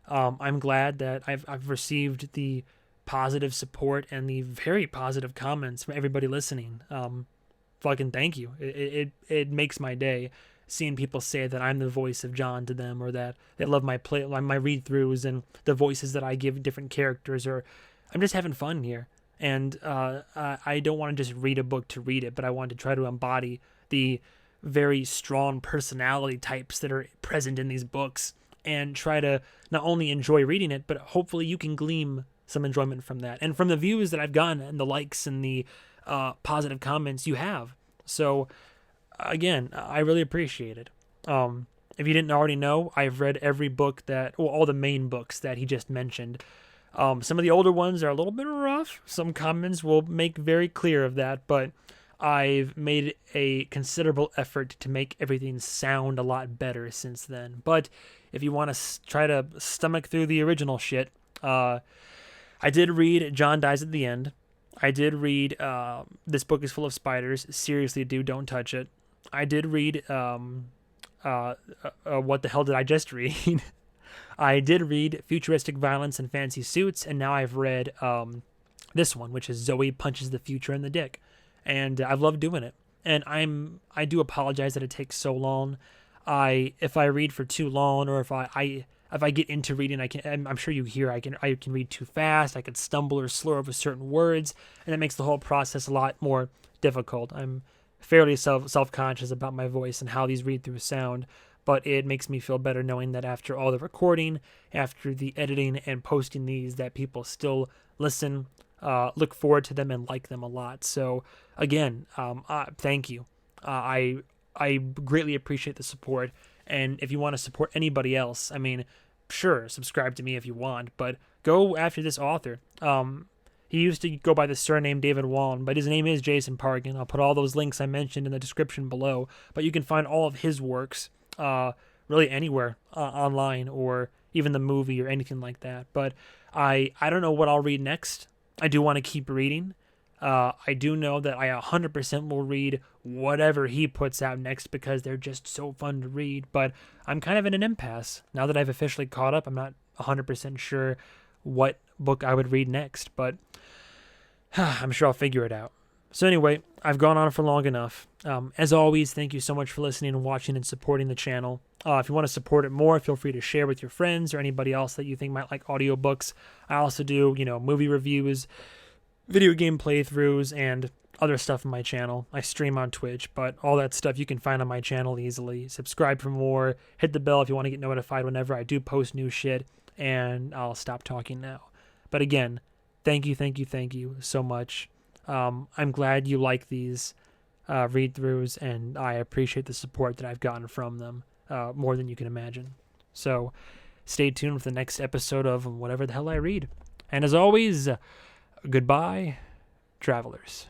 I'm glad that I've received the positive support and the very positive comments from everybody listening. Fucking thank you. It makes my day. Seeing people say that I'm the voice of John to them, or that they love my read-throughs and the voices that I give different characters, or I'm just having fun here. And I don't want to just read a book to read it, but I want to try to embody the very strong personality types that are present in these books and try to not only enjoy reading it, but hopefully you can glean some enjoyment from that. And from the views that I've gotten and the likes and the positive comments you have. So again, I really appreciate it. If you didn't already know, I've read every book all the main books that he just mentioned. Some of the older ones are a little bit rough. Some comments will make very clear of that, but I've made a considerable effort to make everything sound a lot better since then. But if you want to try to stomach through the original shit, I did read John Dies at the End. I did read This Book is Full of Spiders. Seriously, Dude, Don't Touch It. I did read What the Hell Did I Just Read? I did read Futuristic Violence and Fancy Suits, and now I've read this one, which is Zoey Punches the Future in the Dick. And I've loved doing it. and I do apologize that it takes so long. If I read for too long, or if I get into reading, I'm sure you hear I can read too fast. I could stumble or slur over certain words, and that makes the whole process a lot more difficult. I'm fairly self-conscious about my voice and how these read-throughs sound, but it makes me feel better knowing that after all the recording, after the editing and posting these, that people still listen, look forward to them, and like them a lot. So again, thank you. I greatly appreciate the support. And if you want to support anybody else, I mean, sure, subscribe to me if you want, but go after this author. He used to go by the surname David Wallen, but his name is Jason Pargin. I'll put all those links I mentioned in the description below, but you can find all of his works really anywhere online, or even the movie or anything like that. But I don't know what I'll read next. I do want to keep reading. I do know that I 100% will read whatever he puts out next, because they're just so fun to read. But I'm kind of in an impasse. Now that I've officially caught up, I'm not 100% sure what book I would read next, but I'm sure I'll figure it out. So anyway, I've gone on for long enough. As always, thank you so much for listening and watching and supporting the channel. If you want to support it more, feel free to share with your friends or anybody else that you think might like audiobooks. I also do, movie reviews, video game playthroughs, and other stuff on my channel. I stream on Twitch, but all that stuff you can find on my channel easily. Subscribe for more. Hit the bell if you want to get notified whenever I do post new shit, and I'll stop talking now. But again, thank you so much. I'm glad you like these read-throughs, and I appreciate the support that I've gotten from them, more than you can imagine. So stay tuned for the next episode of whatever the hell I read. And as always, goodbye, travelers.